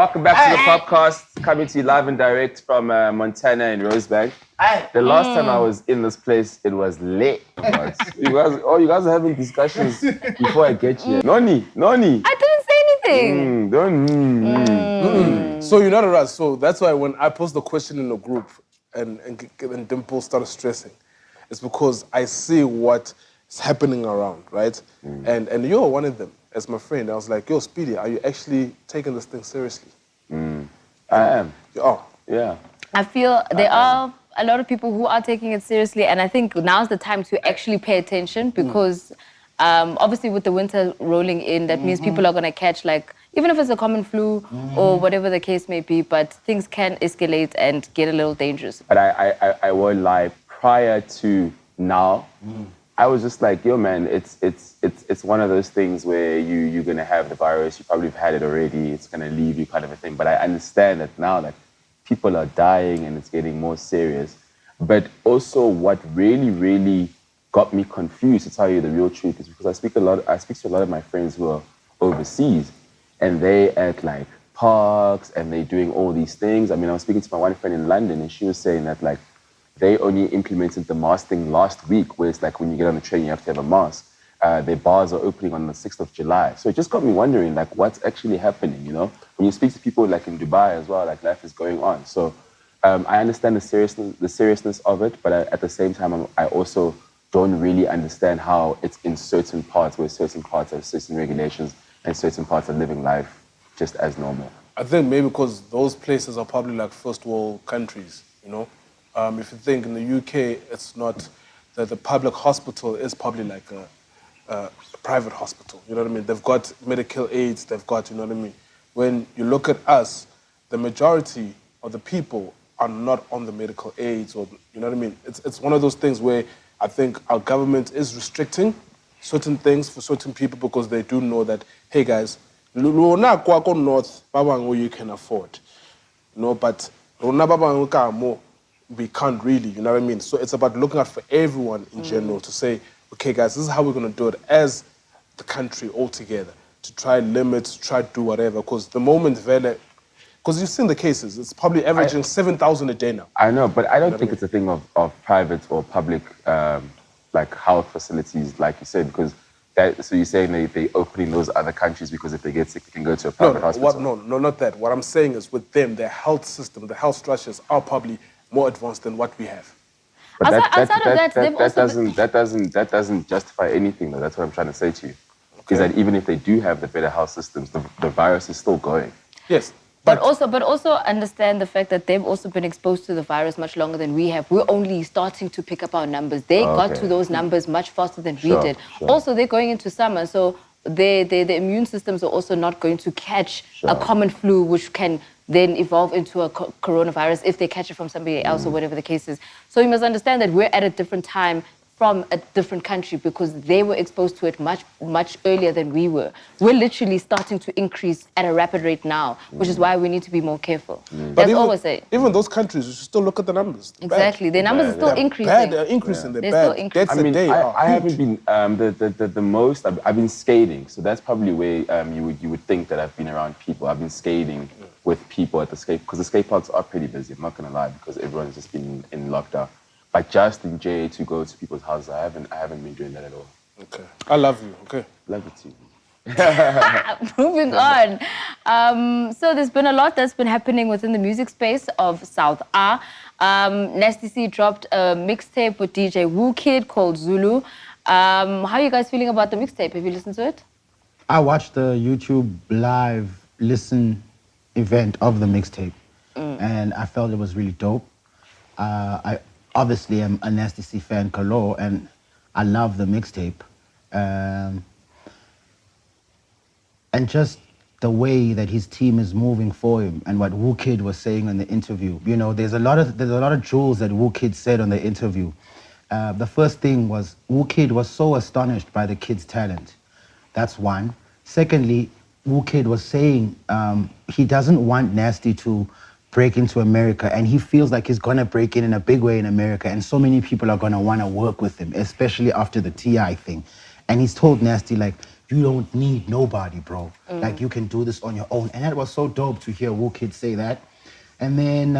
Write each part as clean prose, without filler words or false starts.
Welcome back to the POPcast, coming to you live and direct from Montana and Rosebank. The last time I was in this place, it was late. You guys are having discussions before I get here. Noni. I didn't say anything. So you're not a rat. So that's why when I post the question in the group and Dimple started stressing, it's because I see what is happening around, right? And you're one of them. As my friend, I was like, yo, Speedy, are you actually taking this thing seriously? I am. Oh. Yeah. I feel there are a lot of people who are taking it seriously, and I think now's the time to actually pay attention because obviously with the winter rolling in, that means people are going to catch, like, even if it's a common flu or whatever the case may be, but things can escalate and get a little dangerous. But I won't lie, prior to now, I was just like, yo, man, it's one of those things where you're going to have the virus. You probably have had it already. It's going to leave you kind of a thing. But I understand that now that people are dying and it's getting more serious. But also what really, really got me confused, to tell you the real truth, is because I speak to a lot of my friends who are overseas, and they at like parks and they're doing all these things. I mean, I was speaking to my one friend in London and she was saying that like, they only implemented the mask thing last week, where it's like when you get on the train, you have to have a mask. Their bars are opening on the 6th of July. So it just got me wondering, like, what's actually happening, you know? When you speak to people like in Dubai as well, like life is going on. So I understand the seriousness of it, but at the same time, I also don't really understand how it's in certain parts, where certain parts have certain regulations and certain parts are living life just as normal. I think maybe because those places are probably like first world countries, you know? If you think in the UK, it's not that the public hospital is probably like a private hospital. You know what I mean? They've got medical aids. They've got, you know what I mean? When you look at us, the majority of the people are not on the medical aids, or you know what I mean? It's one of those things where I think our government is restricting certain things for certain people because they do know that, hey guys, north, you can afford, you know, but we can't really, you know what I mean? So it's about looking out for everyone in general to say, okay, guys, this is how we're going to do it as the country altogether, to try limit, to try to do whatever. Because the moment, because you've seen the cases, it's probably averaging 7,000 a day now. I know, but I don't think it's a thing of private or public like health facilities, like you said, because so you're saying they're opening those other countries because if they get sick, they can go to a private hospital? No, not that. What I'm saying is with them, their health system, the health structures are probably more advanced than what we have. But that doesn't justify anything, though. That's what I'm trying to say to you. Okay. Is that even if they do have the better health systems, the virus is still going. Yes. But also understand the fact that they've also been exposed to the virus much longer than we have. We're only starting to pick up our numbers. They got to those numbers much faster than we did. Sure. Also, they're going into summer, so the immune systems are also not going to catch a common flu, which can then evolve into a coronavirus if they catch it from somebody else or whatever the case is. So you must understand that we're at a different time from a different country because they were exposed to it much earlier than we were. We're literally starting to increase at a rapid rate now, which is why we need to be more careful. That's all we're saying. Even those countries, you should still look at the numbers. Exactly. Their numbers are still increasing. They're increasing. They're still increasing. I mean, I haven't been, the most, I've been skating. So that's probably where you would think that I've been around people. I've been skating with people at the skate, because the skate parks are pretty busy, I'm not going to lie, because everyone's just been in lockdown. But just in JA to go to people's houses, I haven't been doing that at all. Okay. I love you, okay? Love you too. Moving on. So there's been a lot that's been happening within the music space of South A. Nasty C dropped a mixtape with DJ Woo Kid called Zulu. How are you guys feeling about the mixtape? Have you listened to it? I watched the YouTube live listen event of the mixtape, and I felt it was really dope. I obviously am a Nasty C fan galore, and I love the mixtape. And just the way that his team is moving for him, and what Woo Kid was saying in the interview. You know, there's a lot of jewels that Woo Kid said on the interview. The first thing was Woo Kid was so astonished by the kid's talent. That's one. Secondly, Woo Kid was saying he doesn't want Nasty to break into America, and he feels like he's gonna break in a big way in America, and so many people are gonna wanna work with him, especially after the T.I. thing. And he's told Nasty, like, you don't need nobody, bro. Like, you can do this on your own. And that was so dope to hear Wookid say that. And then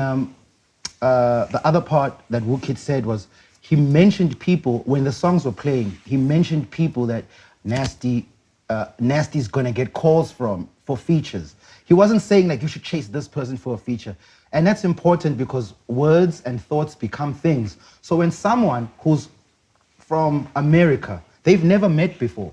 the other part that Wookid said was, he mentioned people, when the songs were playing, he mentioned people that Nasty's gonna get calls from for features. He wasn't saying like you should chase this person for a feature. And that's important because words and thoughts become things. So when someone who's from America, they've never met before.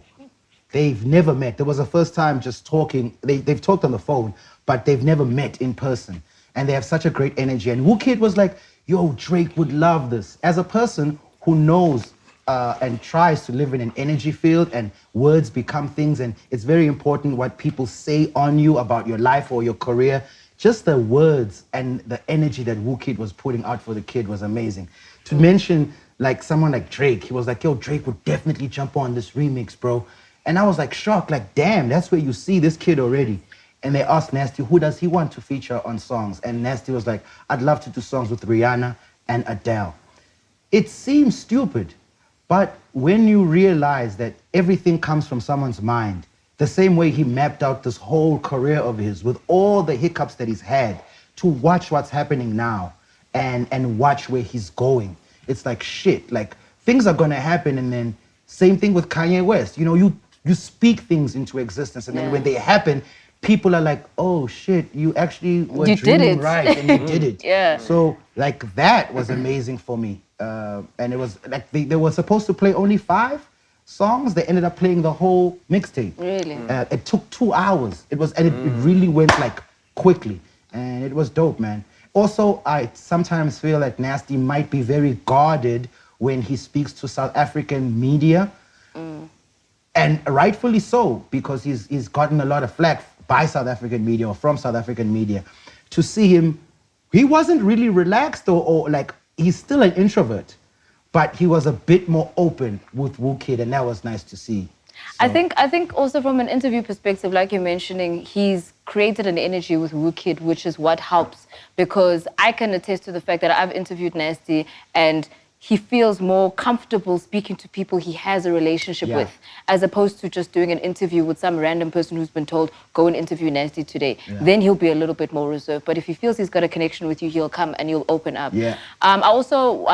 They've never met. There was a first time just talking. They've talked on the phone, but they've never met in person. And they have such a great energy. And Wookid was like, yo, Drake would love this. As a person who knows and tries to live in an energy field, and words become things, and it's very important what people say on you about your life or your career. Just the words and the energy that Wookid was putting out for the kid was amazing. To mention like someone like Drake, he was like, yo, Drake would definitely jump on this remix, bro. And I was like shocked, like, damn, that's where you see this kid already. And they asked Nasty, who does he want to feature on songs? And Nasty was like, I'd love to do songs with Rihanna and Adele. It seems stupid, but when you realize that everything comes from someone's mind, the same way he mapped out this whole career of his with all the hiccups that he's had, to watch what's happening now and watch where he's going. It's like, shit, like things are gonna happen, and then same thing with Kanye West. You know, you speak things into existence, and then when they happen, people are like, oh shit, you actually were dreaming right, and you did it. Yeah. So like that was amazing for me. And it was like they were supposed to play only 5 songs. They ended up playing the whole mixtape. Really? It took 2 hours. It really went like quickly, and it was dope, man. Also, I sometimes feel like Nasty might be very guarded when he speaks to South African media, and rightfully so, because he's gotten a lot of flack by South African media or from South African media. To see him, he wasn't really relaxed or like, he's still an introvert, but he was a bit more open with Wookid, and that was nice to see. So. I think also from an interview perspective, like you're mentioning, he's created an energy with Wookid, which is what helps, because I can attest to the fact that I've interviewed Nasty, and he feels more comfortable speaking to people he has a relationship with, as opposed to just doing an interview with some random person who's been told, go and interview Nasty today. Then he'll be a little bit more reserved. But if he feels he's got a connection with you, he'll come and you'll open up. I also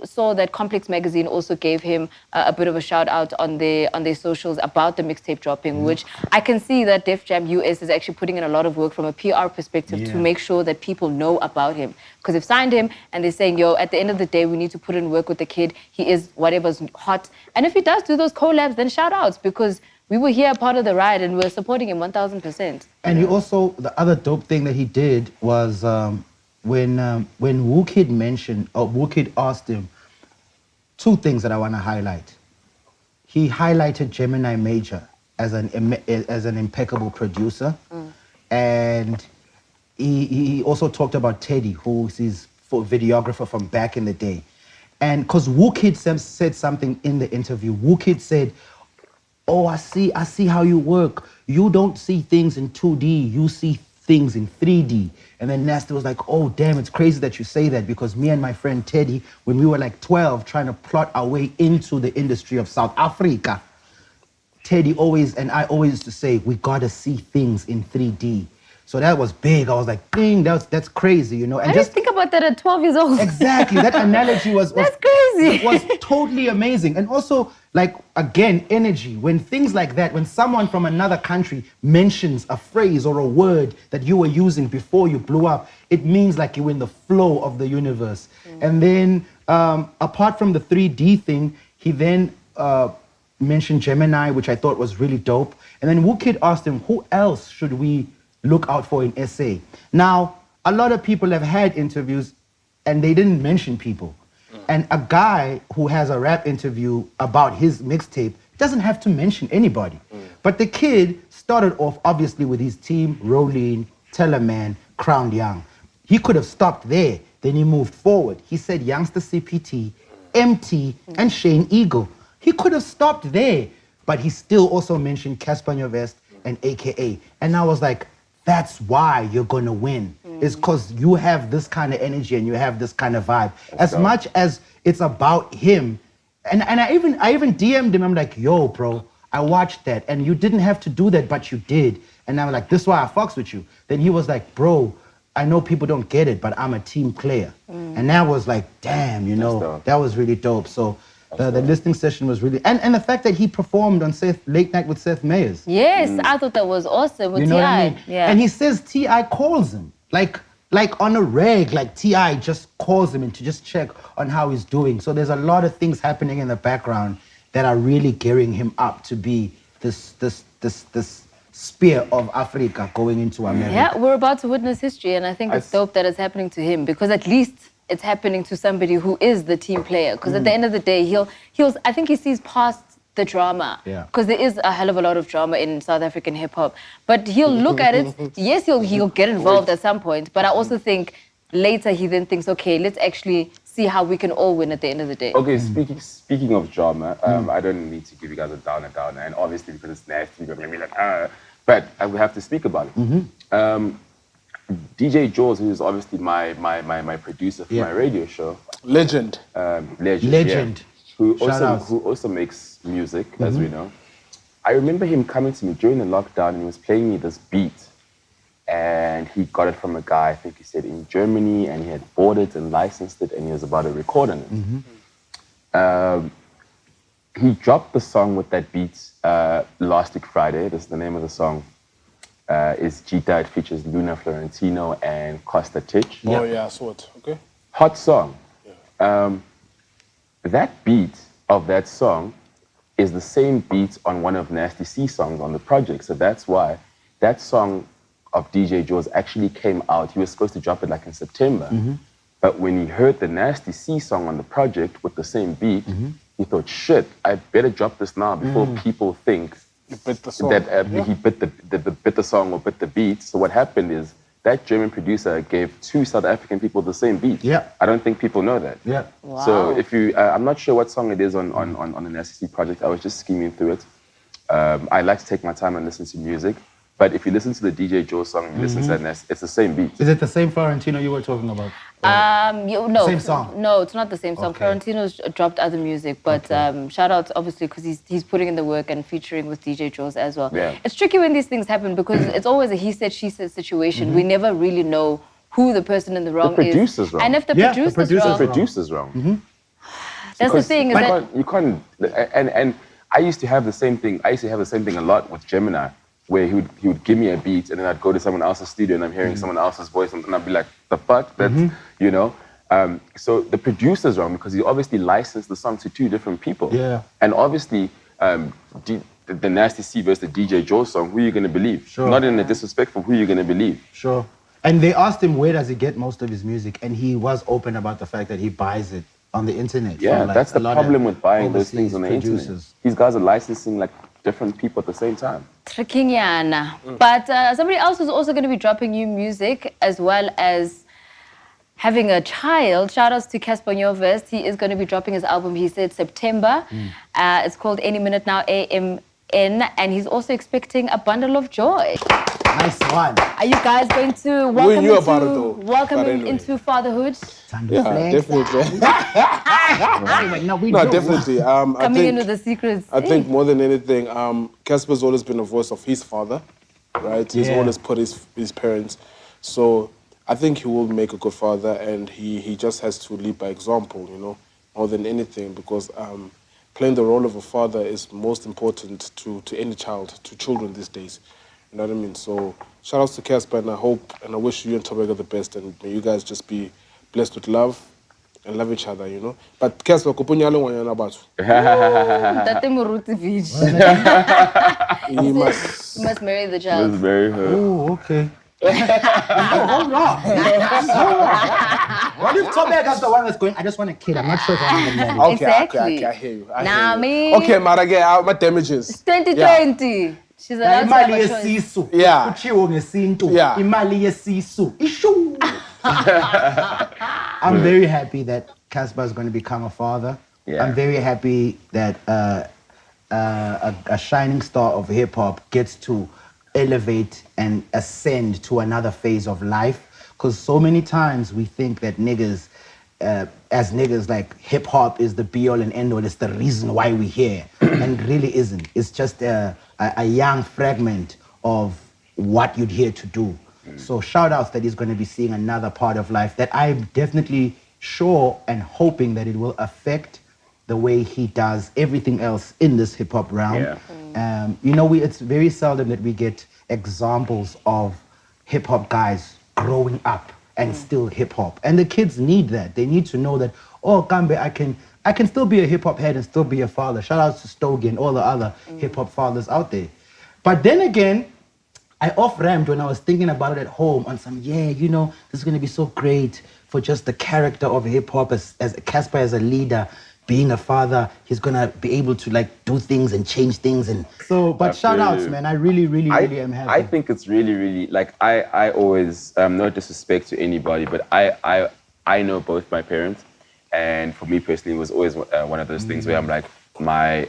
saw that Complex Magazine also gave him a bit of a shout out on their socials about the mixtape dropping, which I can see that Def Jam US is actually putting in a lot of work from a PR perspective to make sure that people know about him. Because they've signed him and they're saying, yo, at the end of the day, we need to put in work with the kid. He is whatever's hot. And if he does do those collabs, then shout outs, because we were here part of the ride and we're supporting him 1000%. And he also, the other dope thing that he did was when Wookid mentioned, or Wookid asked him, 2 things that I want to highlight. He highlighted Gemini Major as an impeccable producer. And he also talked about Teddy, who's his videographer from back in the day. And because Wookid said something in the interview, Wookid said, oh, I see how you work. You don't see things in 2D, you see things in 3D. And then Nasty was like, oh, damn, it's crazy that you say that, because me and my friend Teddy, when we were like 12, trying to plot our way into the industry of South Africa, Teddy always, and I always used to say, we gotta see things in 3D. So that was big. I was like, dang, that's crazy, you know. And I just think about that at 12 years old. Exactly. That analogy was that's crazy. Was totally amazing. And also, like, again, energy. When things like that, when someone from another country mentions a phrase or a word that you were using before you blew up, it means like you're in the flow of the universe. And then, apart from the 3D thing, he then mentioned Gemini, which I thought was really dope. And then Wookid asked him, who else should we look out for in SA? Now, a lot of people have had interviews and they didn't mention people. And a guy who has a rap interview about his mixtape doesn't have to mention anybody. But the kid started off obviously with his team, Rolene, Tellerman, Crown Young. He could have stopped there, then he moved forward. He said Youngster CPT, MT, and Shane Eagle. He could have stopped there, but he still also mentioned Cassper and AKA. And I was like, that's why you're gonna win. It's because you have this kind of energy and you have this kind of vibe. As much as it's about him, and I even DM'd him, I'm like, yo, bro, I watched that, and you didn't have to do that, but you did. And I'm like, this is why I fucks with you. Then he was like, bro, I know people don't get it, but I'm a team player. And that was like, damn, you know, that was really dope. So the listening session was really, and the fact that he performed on Late Night with Seth Meyers. Yes, I thought that was awesome with You know what I mean? Yeah. And he says T.I. calls him, like on a reg, like T.I. just calls him in to just check on how he's doing. So there's a lot of things happening in the background that are really gearing him up to be this spear of Africa going into America. Yeah, we're about to witness history, and I think it's dope that it's happening to him, because at least it's happening to somebody who is the team player. Because at the end of the day, I think he sees past the drama. Yeah. Because there is a hell of a lot of drama in South African hip hop. But he'll look at it. Yes, he'll get involved at some point. But I also think later he then thinks, okay, let's actually see how we can all win at the end of the day. Okay, speaking of drama, I don't need to give you guys a downer, and obviously because it's nasty, you're gonna be like, but I will have to speak about it. DJ Jaws, who is obviously my producer for my radio show, Legend. Legend. Yeah, who also makes music, as we know. I remember him coming to me during the lockdown, and he was playing me this beat. And he got it from a guy, I think he said in Germany, and he had bought it and licensed it, and he was about to record on it. He dropped the song with that beat last week Friday. This is the name of the song. Is Gita. It features Luna Florentino and Costa Titch. Oh yeah, I saw it. Okay. Hot song. Yeah. That beat of that song is the same beat on one of Nasty C's songs on the project. So that's why that song of DJ Jaws actually came out. He was supposed to drop it like in September. But when he heard the Nasty C song on the project with the same beat, he thought, shit, I better drop this now before people think that he bit the song or bit the beat. So what happened is that German producer gave 2 South African people the same beat. Yeah. I don't think people know that. Yeah. Wow. So if you, I'm not sure what song it is on the Nasty C project. I was just skimming through it. I like to take my time and listen to music. But if you listen to the DJ Joe song, you listen to that, it's the same beat. Is it the same Florentino you were talking about? No. Same song? No, it's not the same song. Okay. Florentino's dropped other music, but shout out obviously because he's putting in the work and featuring with DJ Jaws as well. Yeah. It's tricky when these things happen because it's always a he said, she said situation. We never really know who the person in the wrong The is. producer's wrong. And if the producer's wrong, that's the thing. You can't. And I used to have the same thing. I used to have the same thing a lot with Gemini, where he would give me a beat and then I'd go to someone else's studio and I'm hearing someone else's voice and I'd be like, the fuck? That's, you know? So the producer's wrong because he obviously licensed the song to 2 different people. Yeah. And obviously, the Nasty C versus the DJ Joe song, who are you going to believe? Sure. Not in a disrespectful, who are you going to believe? Sure. And they asked him where does he get most of his music, and he was open about the fact that he buys it on the internet. Yeah, from, like, that's the a lot problem of with buying those things overseas on the producers. internet. These guys are licensing like different people at the same time. Trickinyana. But somebody else is also going to be dropping new music as well as having a child. Shout outs to Cassper Verse. He is going to be dropping his album, he said September. It's called Any Minute Now, A.M.N. And he's also expecting a bundle of joy. Nice one. Are you guys going to welcome him into fatherhood? Yeah, definitely. Definitely. Coming in with the secrets. I think more than anything, Casper's always been a voice of his father, right? He's always put his parents. So I think he will make a good father, and he just has to lead by example, you know, more than anything, because playing the role of a father is most important to any child, to children these days. You know what I mean? So shout outs to Cassper, and I hope and I wish you and Tobeka the best, and may you guys just be blessed with love and love each other, you know. But Cassper, kupunyalo wanyana batu. Tate Muruti Vij. You must marry the child. Let's marry her. Oh, okay. Hold on. What if Tobeka's the one that's going, I just want a kid, I'm not sure if I want to marry. Okay, Exactly. okay, I hear you. Me. Okay, Marage, my damages. 2020. She's allowed to have a choice. Yeah. Yeah. I'm very happy that Cassper is going to become a father. Yeah. I'm very happy that a shining star of hip hop gets to elevate and ascend to another phase of life. Because so many times we think that niggas as niggas, like hip hop is the be all and end all. It's the reason why we're here, and it really isn't. It's just a young fragment of what you'd here to do. So shout outs that he's going to be seeing another part of life that I'm definitely sure and hoping that it will affect the way he does everything else in this hip hop realm. You know, it's very seldom that we get examples of hip hop guys growing up and still hip hop. And the kids need that. They need to know that, oh, Kambe, I can still be a hip hop head and still be a father. Shout out to Stogie and all the other hip hop fathers out there. But then again, I off-ramped when I was thinking about it at home on some, you know, this is going to be so great for just the character of hip hop as Cassper as a leader, being a father, he's going to be able to like do things and change things. And so, but shout outs, man. I really am happy. I think it's really, like, I always, no disrespect to anybody, but I know both my parents. And for me personally, it was always one of those things where I'm like, my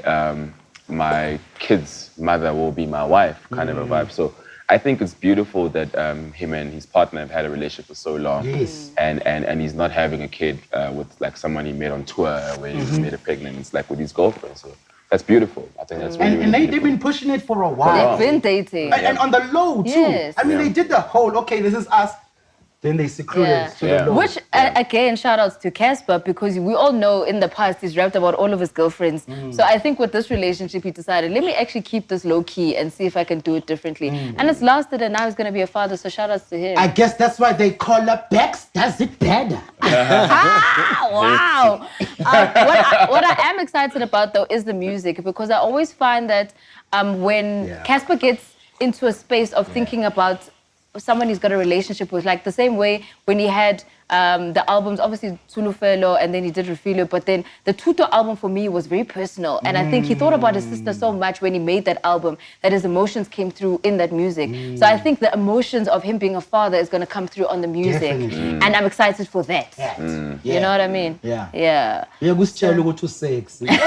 kid's mother will be my wife, kind of a vibe. So I think it's beautiful that him and his partner have had a relationship for so long. Yes. And he's not having a kid with like someone he met on tour where he made her pregnant. It's like with his girlfriend. So that's beautiful. I think that's really, and really they've been pushing it for a while. They've been dating. And on the low, too. Yes. I mean, they did the whole, okay, this is us. Then they secluded to the low. Which, again, shout outs to Cassper, because we all know in the past he's rapped about all of his girlfriends. So I think with this relationship, he decided, let me actually keep this low key and see if I can do it differently. And it's lasted, and now he's going to be a father, so shout outs to him. I guess that's why they call up Bex does it better. Wow. What I am excited about, though, is the music, because I always find that when Cassper gets into a space of thinking about someone he's got a relationship with, like the same way when he had the albums, obviously Zulu Fellow, and then he did Refilio, but then the Tuto album for me was very personal, and I think he thought about his sister so much when he made that album that his emotions came through in that music. So I think the emotions of him being a father is going to come through on the music, and I'm excited for that. You know what I mean? Yeah. Uyakuzitshela ukuthi usexy. Hey,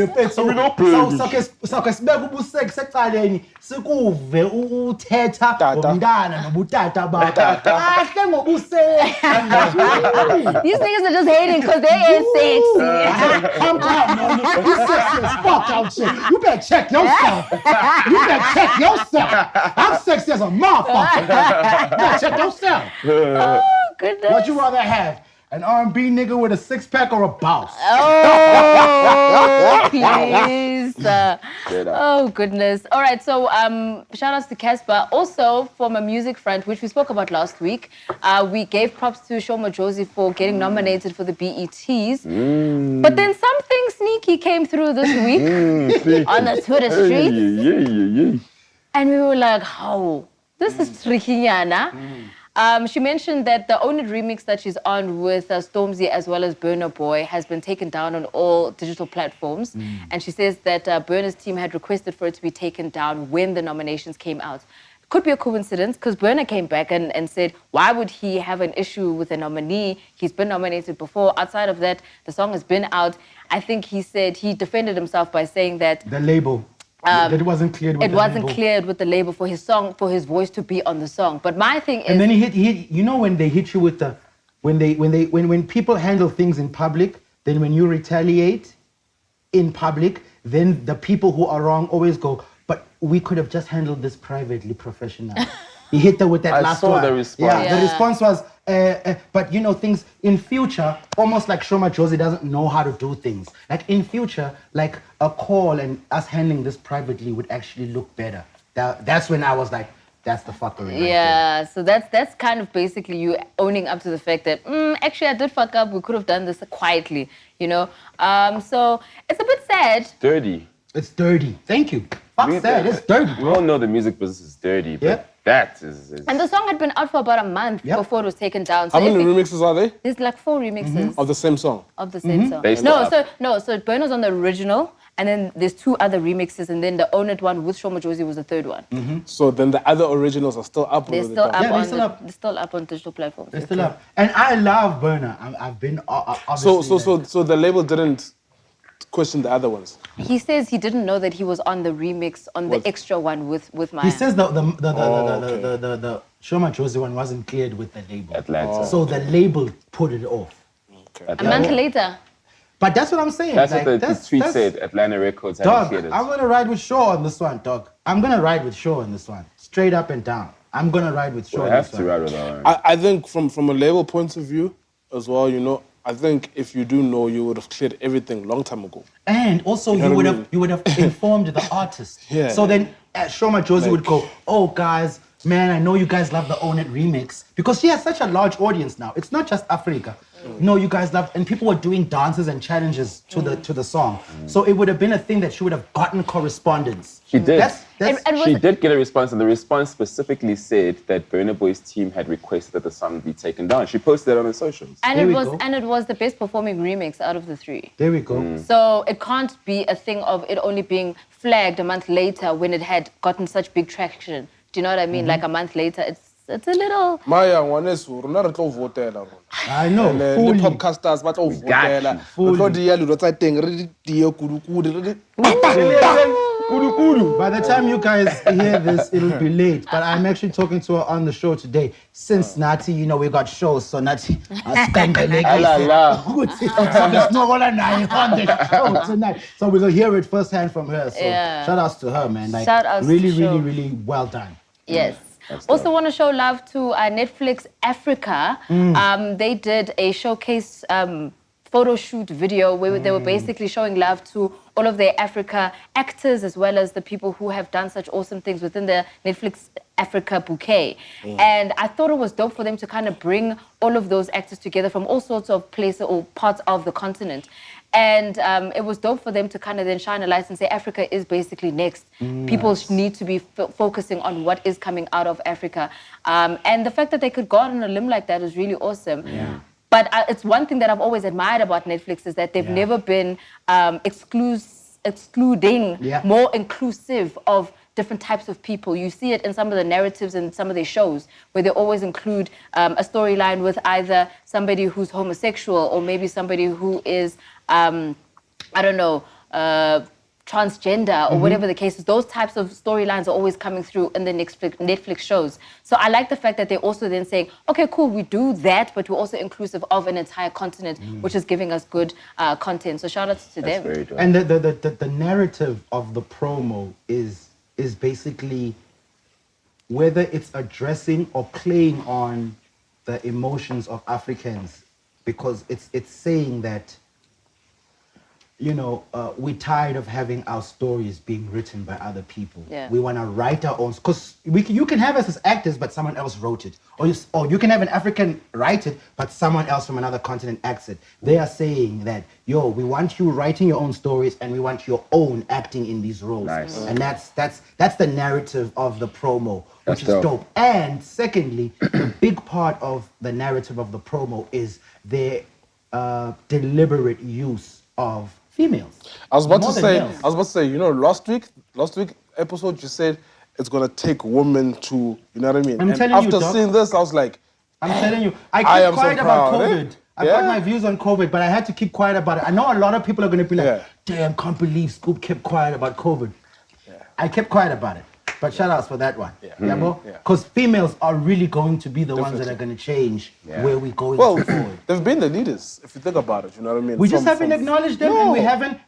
mfethu. Sake sibeka ubusexy ecaleni sikuve uthetha ngomntana nobutata bakhe. These niggas are just hating because they ain't sexy. Calm down, man. You sexy as fuck out shit. You better check yourself. I'm sexy as a motherfucker. You better check yourself. Oh, goodness. What'd you rather have? An R&B nigga with a six-pack or a boss? Oh, please. Oh, goodness. All right, so shout outs to Cassper. Also, from a music front, which we spoke about last week, we gave props to Shomo Josie for getting nominated for the BETs. But then something sneaky came through this week on the Twitter streets. And we were like, how? This is tricky, Yana. She mentioned that the Own It remix that she's on with Stormzy as well as Burna Boy has been taken down on all digital platforms. And she says that Burna's team had requested for it to be taken down when the nominations came out. Could be a coincidence, because Burna came back and said, why would he have an issue with a nominee? He's been nominated before. Outside of that, the song has been out. I think he said he defended himself by saying that the label. That it wasn't cleared with the label. It wasn't cleared with the label for his song, for his voice to be on the song. But my thing is... And then he hit, you know when they hit you with the... When people handle things in public, then when you retaliate in public, then the people who are wrong always go, but we could have just handled this privately, professionally. He hit her with that last one. I saw the response. The response was, but you know, things in future, almost like Shoma Josie doesn't know how to do things. Like in future, like a call and us handling this privately would actually look better. That's when I was like, that's the fuckery. Yeah, so that's kind of basically you owning up to the fact that, actually I did fuck up, we could have done this quietly, you know? So it's a bit sad. Dirty. It's dirty. Thank you. Fuck sad, it's dirty. We all know the music business is dirty, but that is... And the song had been out for about a month before it was taken down. So how many remixes are there? There's like 4 remixes. Of the same song? Of the same song. So Burna's on the original, and then there's 2 other remixes, and then the Own It one with Shomo Josie was the 3rd one. So then the other originals are still up? They're still up. They're still up on digital platforms. They're still up. And I love Burna. I've been obviously... So the label didn't question the other ones. He says he didn't know that he was on the remix, on the extra one with Maya. He says the Shoma Josie one wasn't cleared with the label. Atlanta. So the label put it off. Okay. A month later. But that's what I'm saying. That's what the tweet said. Atlanta Records hadn't cleared it. I'm gonna ride with Shaw on this one, dog. I'm gonna ride with Shaw on this one, straight up and down. I'm gonna ride with Shaw. I have to ride with our own. I think from a label point of view as well, you know, I think if you do know, you would have cleared everything long time ago. And also, you would have informed the artist. Yeah. So then, Shoma Josie would go, "Oh, guys, man, I know you guys love the Own It remix because she has such a large audience now. It's not just Africa. No, you guys love, and people were doing dances and challenges to the song. So it would have been a thing that she would have gotten correspondence. She did. She did get a response, and the response specifically said that Burna Boy's team had requested that the song be taken down. She posted that on the socials. And it was the best performing remix out of the three. There we go. So it can't be a thing of it only being flagged a month later when it had gotten such big traction. Do you know what I mean? Like a month later, it's a little. Maya, ngwaneso, rona re tlo votela rona. I know. And the POPcasters ba tlo votela. Re tlo dia dilo tsa teng re di tie kudu. By the time you guys hear this, it'll be late. But I'm actually talking to her on the show today. Since Nati, you know, we got shows, so Nati, there's no one on the show tonight. So we're gonna hear it firsthand from her. So shout outs to her, man. Like, shout outs really, to really, show. really well done. Yes. Also want to show love to Netflix Africa. They did a showcase photo shoot video where they were basically showing love to all of their Africa actors as well as the people who have done such awesome things within the Netflix Africa bouquet. And I thought it was dope for them to kind of bring all of those actors together from all sorts of places or parts of the continent. And it was dope for them to kind of then shine a light and say Africa is basically next. People need to be focusing on what is coming out of Africa. And the fact that they could go out on a limb like that is really awesome. Yeah. But it's one thing that I've always admired about Netflix is that they've never been excluding, more inclusive of different types of people. You see it in some of the narratives in some of their shows where they always include a storyline with either somebody who's homosexual or maybe somebody who is, transgender or whatever the case is. Those types of storylines are always coming through in the Netflix shows. So I like the fact that they're also then saying, okay, cool, we do that, but we're also inclusive of an entire continent, which is giving us good content. So shout outs to them. Very dope. And the narrative of the promo is basically whether it's addressing or playing on the emotions of Africans, because it's saying that, you know, we're tired of having our stories being written by other people. Yeah. We want to write our own, because you can have us as actors, but someone else wrote it. Or you can have an African write it, but someone else from another continent acts it. They are saying that, yo, we want you writing your own stories and we want your own acting in these roles. Nice. And that's the narrative of the promo, which That's is dope. dope. And secondly, a big part of the narrative of the promo is their deliberate use of females. I was about More to than say, you know, last week episode you said it's gonna take women to, you know what I mean? I'm and telling you, after Doc. seeing this, I was like, I'm telling you, I I keep am so quiet about proud, eh? COVID. I've got my views on COVID, but I had to keep quiet about it. I know a lot of people are going to be like, damn, can't believe Scoop kept quiet about COVID. I kept quiet about it. But shout outs for that one. Because females are really going to be the ones that are going to change where we're going forward. They've been the leaders, if you think about it, you know what I mean? We just haven't acknowledged them, and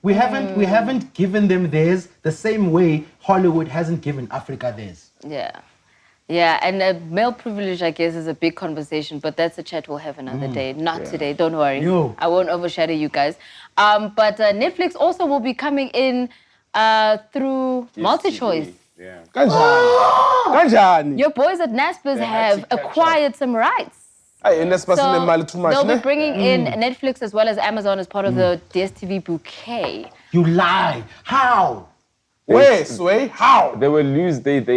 we haven't given them theirs the same way Hollywood hasn't given Africa theirs. Yeah, and male privilege, I guess, is a big conversation, but that's a chat we'll have another day. Not today, don't worry. I won't overshadow you guys. But Netflix also will be coming in through multi-choice. Yeah. Kanjani. Your boys at Naspers have acquired some rights. So they'll be bringing in Netflix as well as Amazon as part of the DSTV bouquet. You lie. How? Wait, Sway, how? They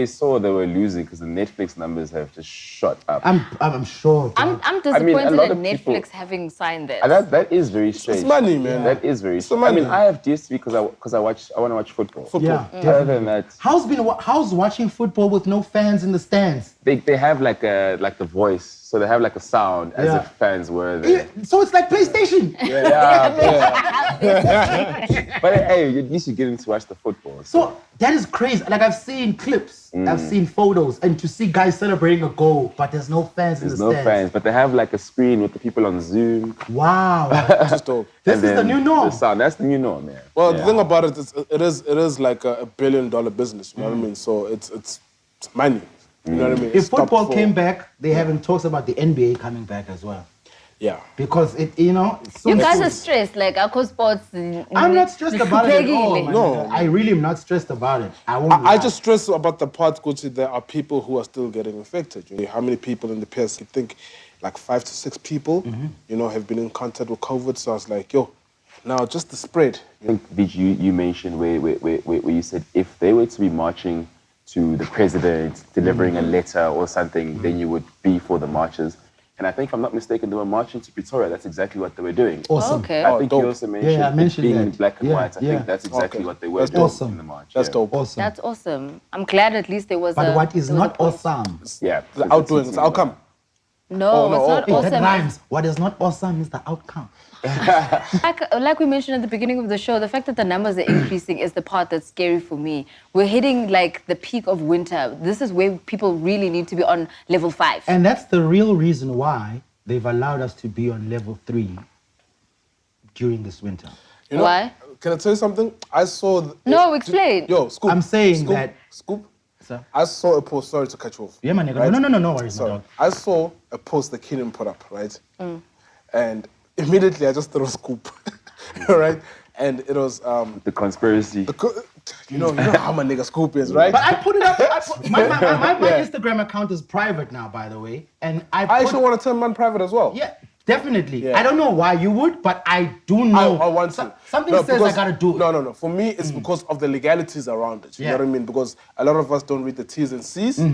saw they were losing because the Netflix numbers have just shot up. I'm sure. I'm disappointed in Netflix having signed that. That is very strange. It's money, man. That is very strange. I mean, I have DSTV because I want to watch football. Yeah, Other than that, how's watching football with no fans in the stands? they have like the voice So they have like a sound as if fans were there. So it's like PlayStation. But hey, at least you're getting to watch the football. So that is crazy. Like I've seen clips, I've seen photos, and to see guys celebrating a goal, but there's no fans in the stands. There's no fans, but they have like a screen with the people on Zoom. Wow. Just dope. This is the new norm. The sound, that's the new norm, man. Well, the thing about it is, it is like a $1 billion business. You know what I mean? So it's money. You know what I mean? If football came back, they having talks about the NBA coming back as well. Yeah. Because it, it's so you guys are stressed, like Aqua Sports. I'm not stressed about it at all. No. I really am not stressed about it. I just stress about the part, Gucci, there are people who are still getting infected. You know, how many people in the past, you think like 5 to 6 people, have been in contact with COVID. So I was like, now just the spread. I think, Vij, you mentioned where you said if they were to be marching to the president, delivering a letter or something, then you would be for the marches. And I think, if I'm not mistaken, they were marching to Pretoria. That's exactly what they were doing. Awesome. Okay. I think you also mentioned, I mentioned being that. in black and white. I think that's exactly what they were doing awesome. in the march. That's dope. Awesome. That's awesome. I'm glad at least there was But a... what is there was not a point. awesome? Yeah. The outdoing, it's the outcome. No, it's not Hey, awesome. that rhymes. What is not awesome is the outcome. Like we mentioned at the beginning of the show, the fact that the numbers are increasing is the part that's scary for me. We're hitting like the peak of winter. This is where people really need to be on level 5. And that's the real reason why they've allowed us to be on level 3 during this winter. You know, Why? Can I tell you something? I saw... No, explain. Yo, Scoop. I'm saying Scoop, that- Scoop, Sir? I saw a post, sorry to cut you off. Yeah, my nigga. right? No worries, my Sorry. dog. I saw a post that Keenan put up, right? And immediately I just thought of Scoop, all right? And it was... The conspiracy. you know how my nigga Scoop is, right? But I put it up. My Instagram account is private now, by the way. And I actually want to turn mine private as well. Yeah, definitely. Yeah. I don't know why you would, but I do know. I want to. Something No, says because- I gotta do it. No. For me, it's because of the legalities around it. You Yeah. know what I mean? Because a lot of us don't read the T's and C's, of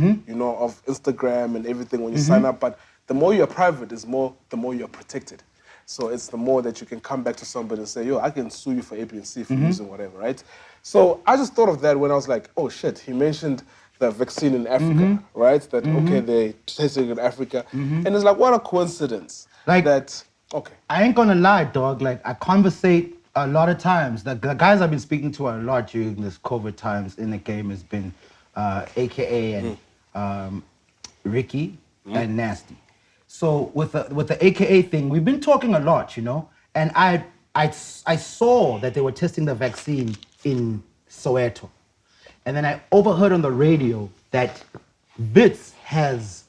Instagram and everything when you sign up. But the more you're private, the more you're protected. So it's the more that you can come back to somebody and say, I can sue you for A, B, and C for using whatever, right? So I just thought of that when I was like, oh shit, he mentioned the vaccine in Africa, right? That, okay, they're testing in Africa. And it's like, what a coincidence. Like- that, okay. I ain't gonna lie, dog. Like I conversate a lot of times. The guys I've been speaking to a lot during this COVID times in the game has been AKA and Ricky and Nasty. So with the AKA thing, we've been talking a lot, and I saw that they were testing the vaccine in Soweto. And then I overheard on the radio that Wits has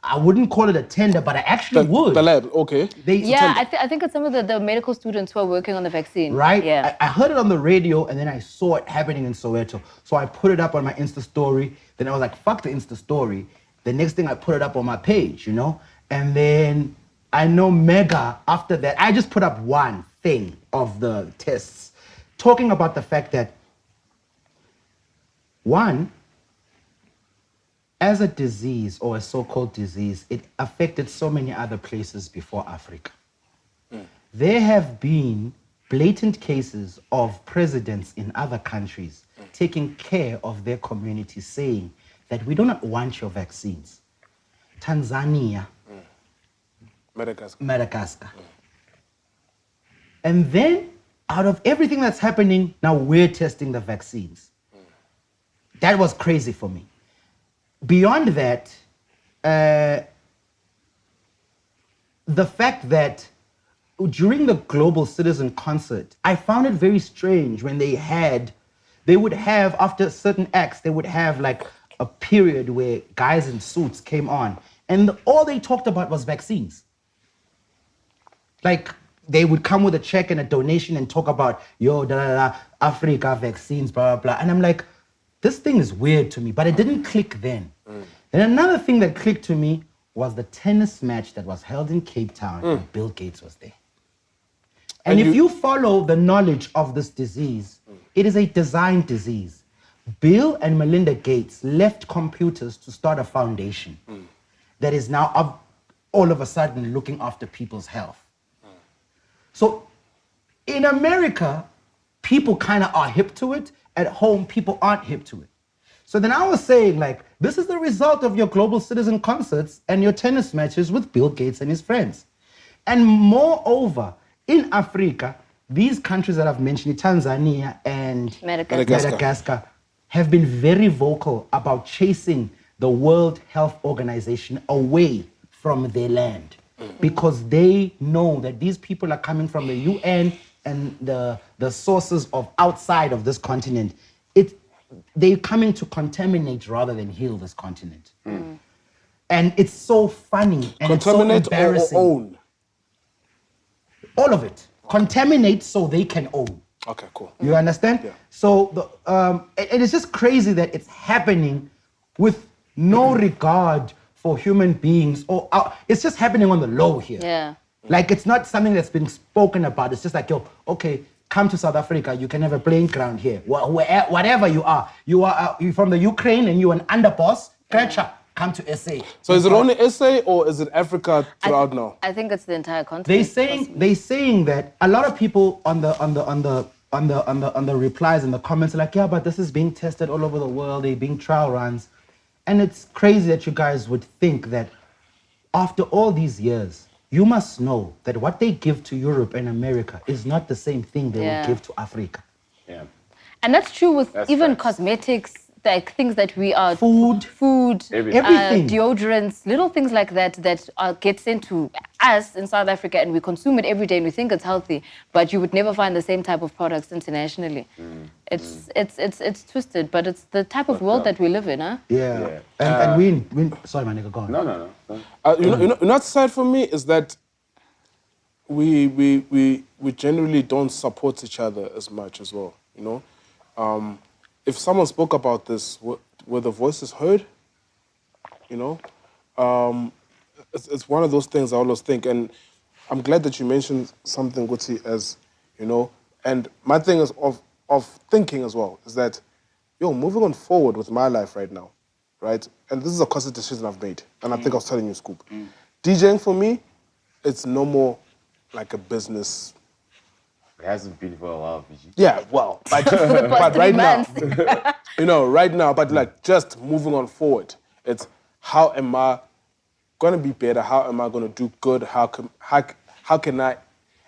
I wouldn't call it a tender, but I actually would. The lab, okay. I think it's some of the medical students who are working on the vaccine. Right? Yeah. I heard it on the radio and then I saw it happening in Soweto. So I put it up on my Insta story. Then I was like, fuck the Insta story. The next thing I put it up on my page, And then I know Mega, after that, I just put up one thing of the tests, talking about the fact that, one, as a disease or a so-called disease, it affected so many other places before Africa. There have been blatant cases of presidents in other countries taking care of their communities, saying that we do not want your vaccines. Tanzania, Madagascar. And then, out of everything that's happening, now we're testing the vaccines. That was crazy for me. Beyond that, the fact that during the Global Citizen Concert, I found it very strange when they would have, after certain acts, they would have like a period where guys in suits came on and all they talked about was vaccines. Like they would come with a check and a donation and talk about, Africa vaccines, blah, blah, blah. And I'm like, this thing is weird to me, but it didn't click then. And another thing that clicked to me was the tennis match that was held in Cape Town and Bill Gates was there. And if you follow the knowledge of this disease, it is a design disease. Bill and Melinda Gates left computers to start a foundation that is now all of a sudden looking after people's health. So in America, people kind of are hip to it. At home, people aren't hip to it. So then I was saying, like, this is the result of your global citizen concerts and your tennis matches with Bill Gates and his friends. And moreover, in Africa, these countries that I've mentioned, Tanzania and Madagascar, have been very vocal about chasing the World Health Organization away from their land because they know that these people are coming from the UN and the sources of outside of this continent. They're coming to contaminate rather than heal this continent. And it's so funny and Contaminate it's so embarrassing. or own? All of it. Contaminate so they can own. Okay, cool. You understand? Yeah. So it is just crazy that it's happening with no regard for human beings, or it's just happening on the low here. Yeah. Like it's not something that's been spoken about. It's just like, yo, okay, come to South Africa. You can have a playing ground here. Whatever you are you're from the Ukraine and you're an underboss. Come to SA. So is it only SA or is it Africa throughout now? I think it's the entire continent. They saying that a lot of people on the replies and the comments are like, yeah, but this is being tested all over the world. They're being trial runs, and it's crazy that you guys would think that after all these years, you must know that what they give to Europe and America is not the same thing they will give to Africa. Yeah. And that's true with even facts. Cosmetics, like things that we are... Food, everything. Deodorants, little things like that get sent to us in South Africa and we consume it every day and we think it's healthy, but you would never find the same type of products internationally. It's twisted, but it's the type of world that we live in, huh? Yeah. And we sorry, my nigga, go on. No. You know, side for me is that we generally don't support each other as much as well, you know? If someone spoke about this, were the voices heard? You know, it's one of those things I always think, and I'm glad that you mentioned something, Guti, as you know. And my thing is of thinking as well is that, moving on forward with my life right now, right? And this is a conscious decision I've made, and I think I was telling you, Scoop. DJing for me, it's no more like a business. It hasn't been for a while, Vigi. Yeah, well, but right now, right now, but like just moving on forward, it's how am I going to be better? How am I going to do good? How can I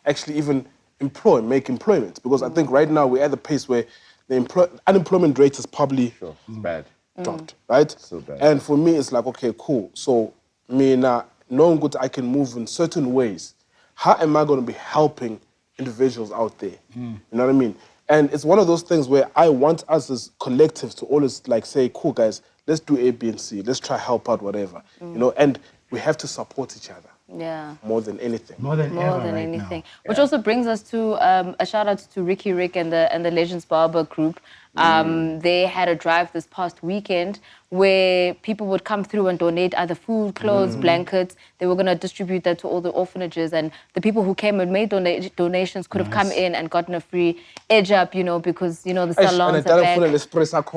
actually even make employment? Because I think right now we're at the pace where the unemployment rate is probably it's bad. Dropped, right? So bad. And for me, it's like, okay, cool. So me now knowing good I can move in certain ways, how am I going to be helping individuals out there? You know what I mean? And it's one of those things where I want us as collectives to always like say, cool guys, let's do A, B, and C. Let's try help out, whatever. You know, and we have to support each other. Yeah. More than anything. More than anything. Which also brings us to a shout out to Ricky Rick and the Legends Barber group. They had a drive this past weekend where people would come through and donate either food, clothes, blankets. They were going to distribute that to all the orphanages, and the people who came and made donations could have come in and gotten a free edge up, you know, because, you know, the salons are back. Why,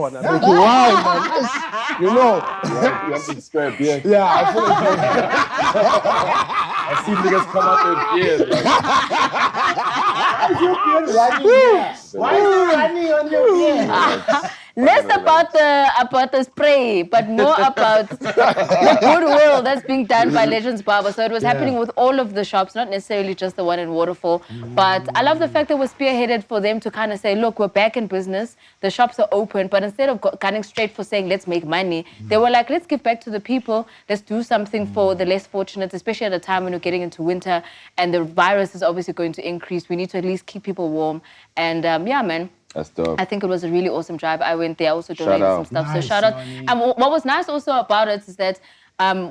man? You know. You have to square beer. Yeah, I feel like I see niggas come out with beer. Why is it running on your beard? Less about the spray, but more about the goodwill that's being done by Legends Barber. So it was happening with all of the shops, not necessarily just the one in Waterfall. But I love the fact that it was spearheaded for them to kind of say, look, we're back in business. The shops are open. But instead of going straight for saying, let's make money, they were like, let's give back to the people. Let's do something for the less fortunate, especially at a time when we're getting into winter and the virus is obviously going to increase. We need to at least keep people warm. And yeah, man. That's dope. I think it was a really awesome drive. I went there, also donated some stuff. Nice, so shout out. And what was nice also about it is that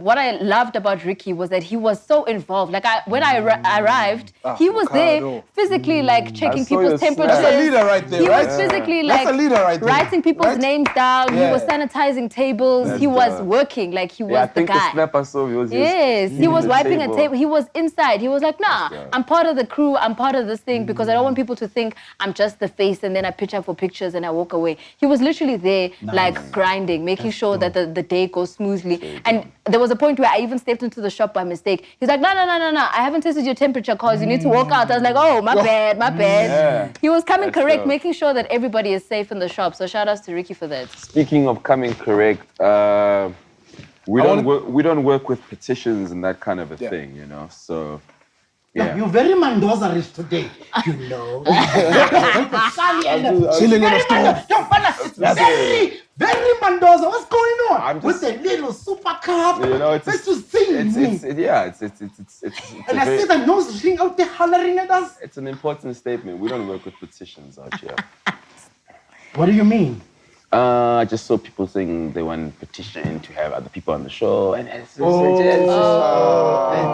what I loved about Ricky was that he was so involved. Like when I arrived, he was there physically like checking people's temperatures. That's a leader right there, He right? was physically That's like a leader right there, writing people's right? names down. Yeah. He was sanitizing tables. That's he was dope. working like he was I the think guy. the snap I saw, He was wiping a table. He was inside. He was like, nah, I'm part of the crew. I'm part of this thing because I don't want people to think I'm just the face and then I pitch up for pictures and I walk away. He was literally there like grinding, making sure that the day goes smoothly. And there was a point where I even stepped into the shop by mistake. He's like, no, I haven't tested your temperature, cause you need to walk out. I was like, oh, my bad. Yeah. He was coming That's correct, dope. making sure that everybody is safe in the shop. So shout outs to Ricky for that. Speaking of coming correct, we don't work with petitions and that kind of a thing, you know. So yeah. You're very Mandozarish today, you know. Chilling in the store. Very Mendoza. What's going on? I'm With just- the little super cup. You know, it's Let's just see. it's And I see the nose ring out there hollering at us. it's an important statement. We don't work with petitions out here. What do you mean? I just saw people saying they want petition to have other people on the show, and it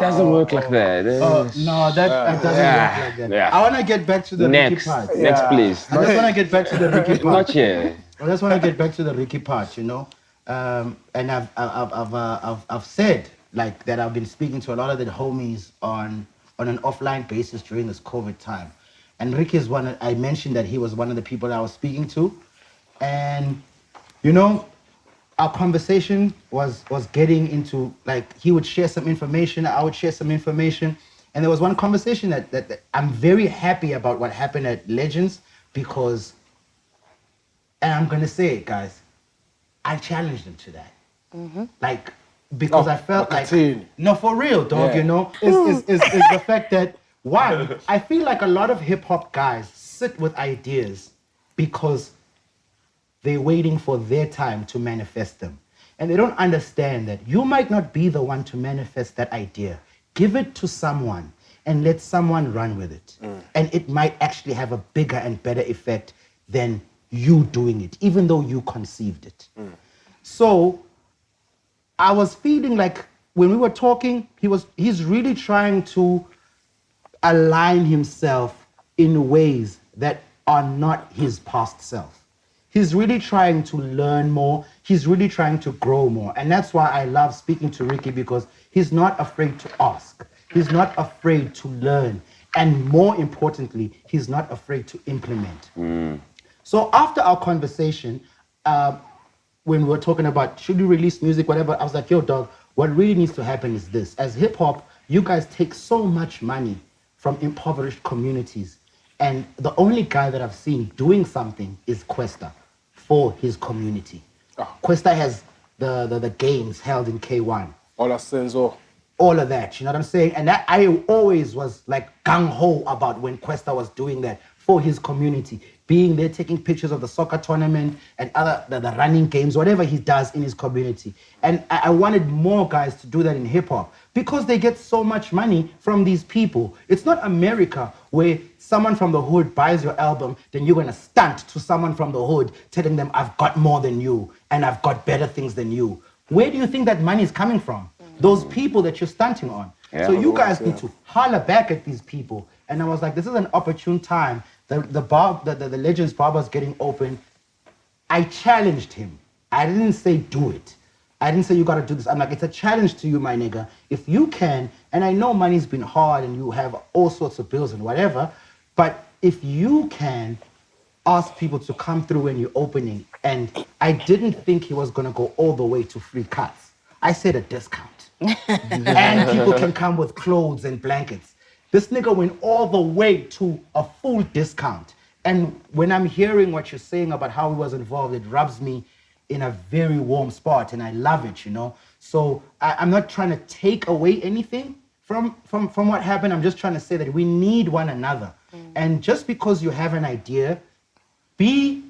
doesn't work like that. No, that doesn't work like that. Yeah. I want to get back to the Ricky part. Next, please. I just want to get back to the Ricky part. Not yet. I just want to get back to the Ricky part, you know. And I've said like that I've been speaking to a lot of the homies on an offline basis during this COVID time. And Ricky is one. I mentioned that he was one of the people that I was speaking to, and you know, our conversation was getting into like he would share some information, I would share some information, and there was one conversation that I'm very happy about what happened at Legends because. And I'm gonna say it, guys. I challenged him to that, like because I felt Makhathini. like no, for real, dog. Yeah. You know, is the fact that one, I feel like a lot of hip hop guys sit with ideas because they're waiting for their time to manifest them, and they don't understand that you might not be the one to manifest that idea. Give it to someone and let someone run with it, and it might actually have a bigger and better effect than you doing it, even though you conceived it. So I was feeling like when we were talking, he's really trying to align himself in ways that are not his past self. He's really trying to learn more. He's really trying to grow more. And that's why I love speaking to Ricky, because he's not afraid to ask. He's not afraid to learn. And more importantly, he's not afraid to implement. So after our conversation, when we were talking about should we release music, whatever, I was like, yo, dog, what really needs to happen is this. As hip hop, you guys take so much money from impoverished communities. And the only guy that I've seen doing something is Questa for his community. Questa has the games held in K1. All of that, you know what I'm saying? And that I always was like gung-ho about when Questa was doing that for his community, being there, taking pictures of the soccer tournament and other the running games, whatever he does in his community. And I wanted more guys to do that in hip hop because they get so much money from these people. It's not America where someone from the hood buys your album, then you're gonna stunt to someone from the hood telling them, I've got more than you and I've got better things than you. Where do you think that money is coming from? Those people that you're stunting on. Yeah. So you guys need to holler back at these people. And I was like, this is an opportune time. The Legends Barber's getting open. I challenged him. I didn't say do it. I didn't say you gotta do this. I'm like, it's a challenge to you, my nigga. If you can, and I know money's been hard and you have all sorts of bills and whatever, but if you can ask people to come through when you're opening, and I didn't think he was gonna go all the way to free cuts. I said a discount. And people can come with clothes and blankets. This nigga went all the way to a full discount. And when I'm hearing what you're saying about how he was involved, it rubs me in a very warm spot, and I love it, you know? So I'm not trying to take away anything from what happened. I'm just trying to say that we need one another. And just because you have an idea, be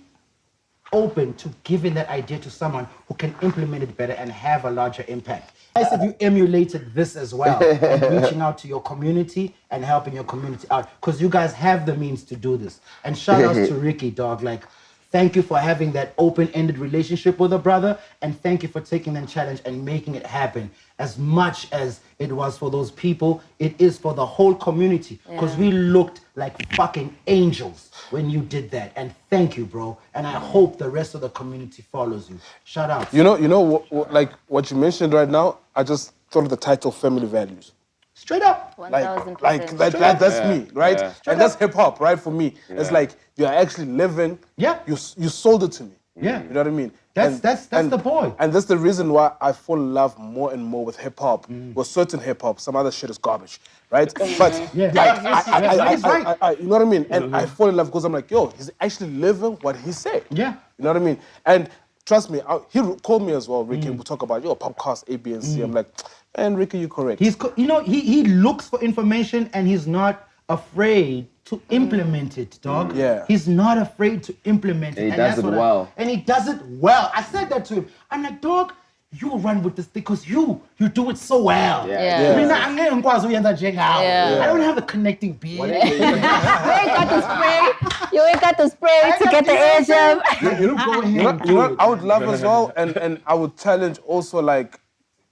open to giving that idea to someone who can implement it better and have a larger impact. Nice if you emulated this as well, and reaching out to your community and helping your community out, because you guys have the means to do this. And shout outs to Ricky, dog. Like, thank you for having that open-ended relationship with a brother, and thank you for taking that challenge and making it happen. As much as it was for those people, it is for the whole community, because we looked like fucking angels when you did that. And thank you, bro. And I hope the rest of the community follows you. Shout out. You know, like what you mentioned right now, I just thought of the title Family Values. Straight up. 1000%. That's me, right? Yeah. And that's hip hop, right? For me, it's like you're actually living. Yeah. You sold it to me. Yeah. You know what I mean? That's the point. And that's the reason why I fall in love more and more with hip hop. With certain hip hop, some other shit is garbage, right? But Yeah. like, you know what I mean? And I fall in love because I'm like, yo, he's actually living what he said. Yeah. You know what I mean? And trust me, he called me as well, Ricky. We'll talk about POPcast, A, B, and C. I'm like, man, Ricky, you're correct. He looks for information and he's not afraid to implement it, dog. Yeah. He's not afraid to implement it. And he does it well. And he does it well. I said that to him. I'm like, dog, you run with this thing because you do it so well. Yeah. I mean, I don't have the connecting beat. You ain't got the spray. You ain't got the spray to get the edge up. You go ahead. You know what I would love as well, and I would challenge also, like,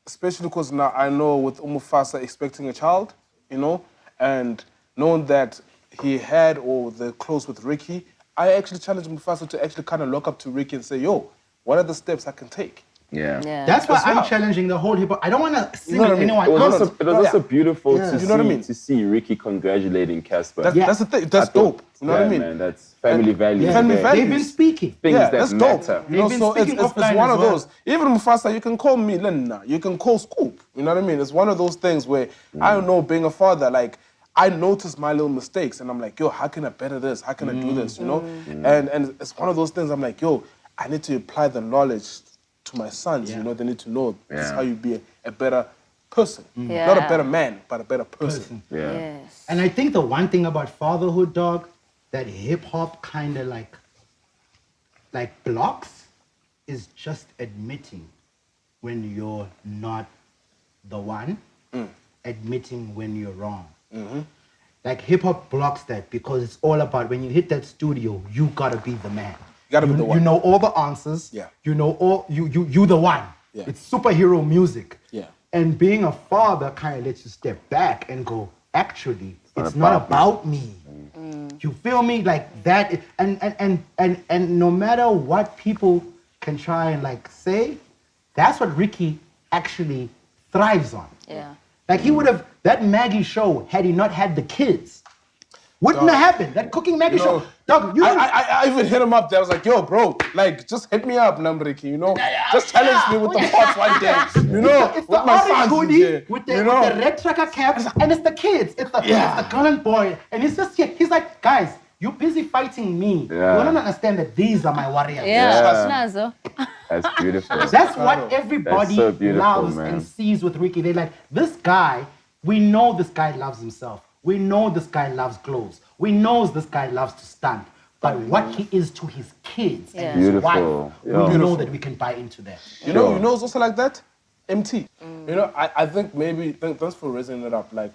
especially because now I know with Mufasa expecting a child, you know, and knowing that he had or they're close with Ricky, I actually challenge Mufasa to actually kind of look up to Ricky and say, yo, what are the steps I can take? Yeah. That's why As well. I'm challenging the whole hip hop. I don't want to sing know what I mean? anyone. It was else. also beautiful to You see know what I mean? to see Ricky congratulating Cassper. That's the thing. That's dope. You know what I mean? Man, that's family values. Family there. values. They've been speaking. Things Yeah, that that's matter. dope. You know, They've been so it's speaking offline one as of well. those. Even Mufasa, you can call me Lena, you can call Scoop. You know what I mean? It's one of those things where I don't know, being a father, like, I notice my little mistakes and I'm like, yo, how can I better this? How can I do this? You know? And it's one of those things I'm like, yo, I need to apply the knowledge to my sons. You know, they need to know this is how you be a better person. Not a better man, but a better person. Yeah. Yes. And I think the one thing about fatherhood, dog, that hip hop kind of like blocks is just admitting when you're not the one, admitting when you're wrong. Like hip hop blocks that because it's all about when you hit that studio, you gotta be the man. Gotta be the one. You know all the answers. Yeah. You know all you the one. Yeah. It's superhero music. Yeah. And being a father kind of lets you step back and go, actually, it's not not about about me. You feel me? Like that, and no matter what people can try and like say, that's what Ricky actually thrives on. Yeah. Like he would have that Maggie show had he not had the kids. Wouldn't have happened. That cooking Maggie You know, show. Dog, you I even hit him up there. I was like, yo, bro, like, just hit me up, Namriki, you know? Just challenge me with the pots one day, you know? it's with the my orange sons hoodie here, with the you know? red tracker caps, and it's the kids. It's the Gunnan boy. And he's just here. He's like, guys, you're busy fighting me. Yeah. You don't understand that these are my warriors. Yeah. Nazo. That's beautiful. That's what everybody That's so beautiful, loves man. and sees with Ricky. They're like, this guy, we know this guy loves himself. We know this guy loves clothes. We know this guy loves to stunt. But what he is to his kids and his Beautiful. wife, Yeah. we know that we can buy into that. You know it's also like that? MT. You know, I think maybe, thanks for raising it up. Like,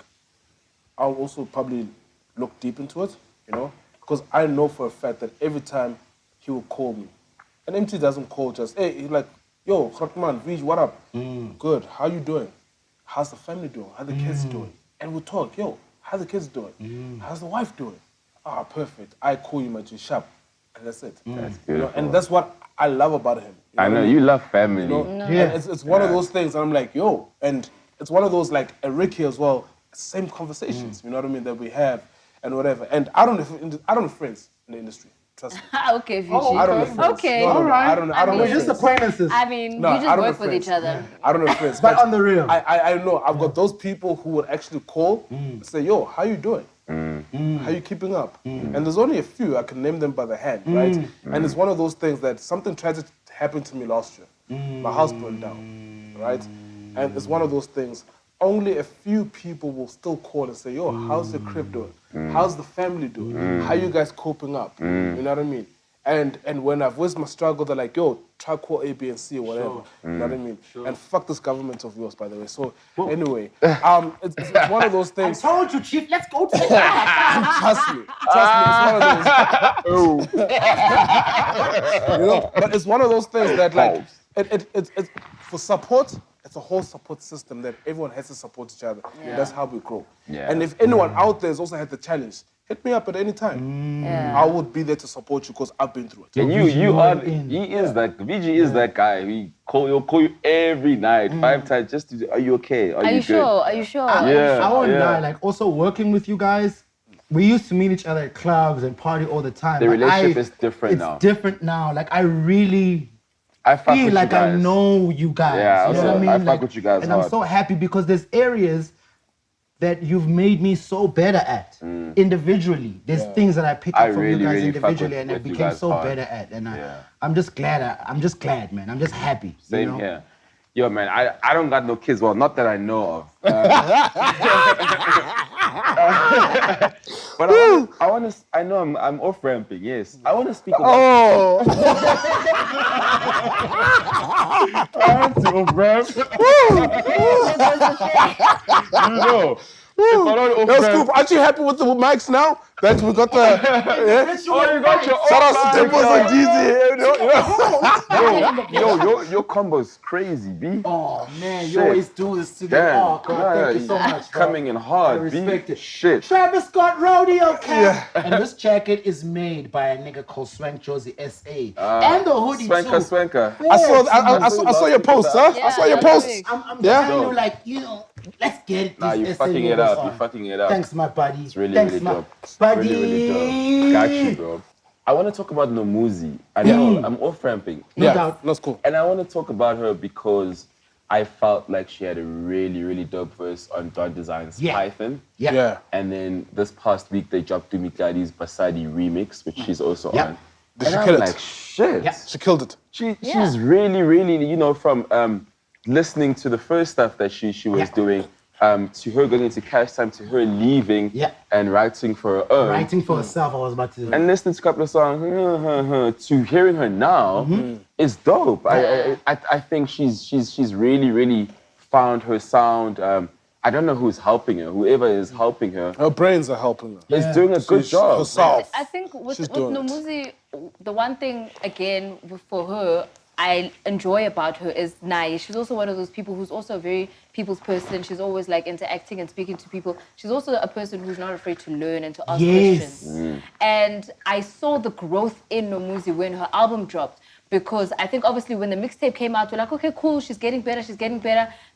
I'll also probably look deep into it, you know? Because I know for a fact that every time he will call me, and MT doesn't call just, hey, he's like, yo, man, Vij, what up? Good, how you doing? How's the family doing? How the kids doing? And we'll talk, yo, how the kids doing? How's the wife doing? Ah, perfect. I call you, my G sharp. And that's it. That's You know, beautiful. and that's what I love about him. You know I what know mean? you love family. You know? Yeah. And it's one of those things, and I'm like, yo, and it's one of those, like, a Ricky as well, same conversations, you know what I mean, that we have, and whatever. And I don't have friends in the industry, trust me. Okay, Vijay. Oh, I don't have friends. Okay. No, All right. I don't I have mean, We're friends. just acquaintances. I mean, No, you I just don't work have with friends. each other. I don't have friends. But on the real. I know I've got those people who would actually call and say, yo, how you doing? How you keeping up? And there's only a few, I can name them by the hand, right? And it's one of those things that something tragic happened to me last year. My house burned down, right? And it's one of those things, only a few people will still call and say, yo, how's the crib doing? How's the family doing? How you guys coping up? You know what I mean? And when I've voiced my struggle, they're like, yo, try call A, B, and C or whatever. You know what I mean? And fuck this government of yours, by the way. So anyway, it's one of those I things. told you, Chief, let's go to the Trust me, it's one of those. You know, but it's one of those things that, like, it's for support. It's a whole support system that everyone has to support each other. And that's how we grow. Yeah. And if anyone out there has also had the challenge, hit me up at any time. Yeah. I would be there to support you because I've been through it. And he is that, VG is that guy. He'll call you every night, 5 times, just to, are you okay? Are you Are you good? sure? Are you sure? Yeah. I won't yeah. lie. Like also working with you guys, we used to meet each other at clubs and party all the time. The relationship is different now. It's different now. Like I really I fuck feel with like you guys. I know you guys. Yeah, you know also, what I mean? I fuck with you guys and hard. I'm so happy because there's areas that you've made me so better at individually. There's things that I pick up from really, you guys really fuck individually and I with you became guys so hard. better at. And I'm just glad. I'm just glad, man. I'm just happy. Same you know? here. Yo, man, I don't got no kids. Well, not that I know of. But I know I'm off ramping. Yes, I want to speak about. Oh, I want to off ramp. You know, if I don't off that's ramp. cool. Aren't you happy with the mics now? That we got the. Yeah? Oh, you got your own. Shout out to Dimples and Jeezy. Your combo's crazy, B. Oh man, you Shit. always do this to the Damn. Thank you so much. Bro. Coming in hard, I respect B. it. Shit. Travis Scott Rodeo Cap. And this jacket is made by a nigga called Swank Josie S.A. and the hoodie Swanker. too. I saw your post, huh? I saw your post. I'm Yeah? behind you like, let's get it. Nah, these you're SA fucking it logos up. on. You're fucking it up. Thanks, my buddy. It's really, Thanks, really my dope. buddy. Really, really dope. Got you, bro. I want to talk about Nomuzi. I know I'm off ramping. No doubt. That's cool. And I want to talk about her because I felt like she had a really, really dope verse on Dot Design's Python. Yeah. And then this past week, they dropped Dumikadi's Basadi remix, which she's also on. Did And she I'm kill it? like, shit. Yeah. She killed it. She's really, really, from listening to the first stuff that she was doing, to her going into Cash Time, to her leaving and writing for her own. Writing for herself, I was about to. And listening to a couple of songs, to hearing her now is dope. I think she's really, really found her sound. I don't know who's helping her. Whoever is helping her Her brains are helping her. is doing a good job. Herself. I think with She's doing it. Nomuzi, the one thing, again, for her, I enjoy about her is nice. She's also one of those people who's also a very people's person. She's always like interacting and speaking to people. She's also a person who's not afraid to learn and to ask questions. And I saw the growth in Nomuzi when her album dropped, because I think obviously when the mixtape came out, we're like, okay, cool, she's getting better.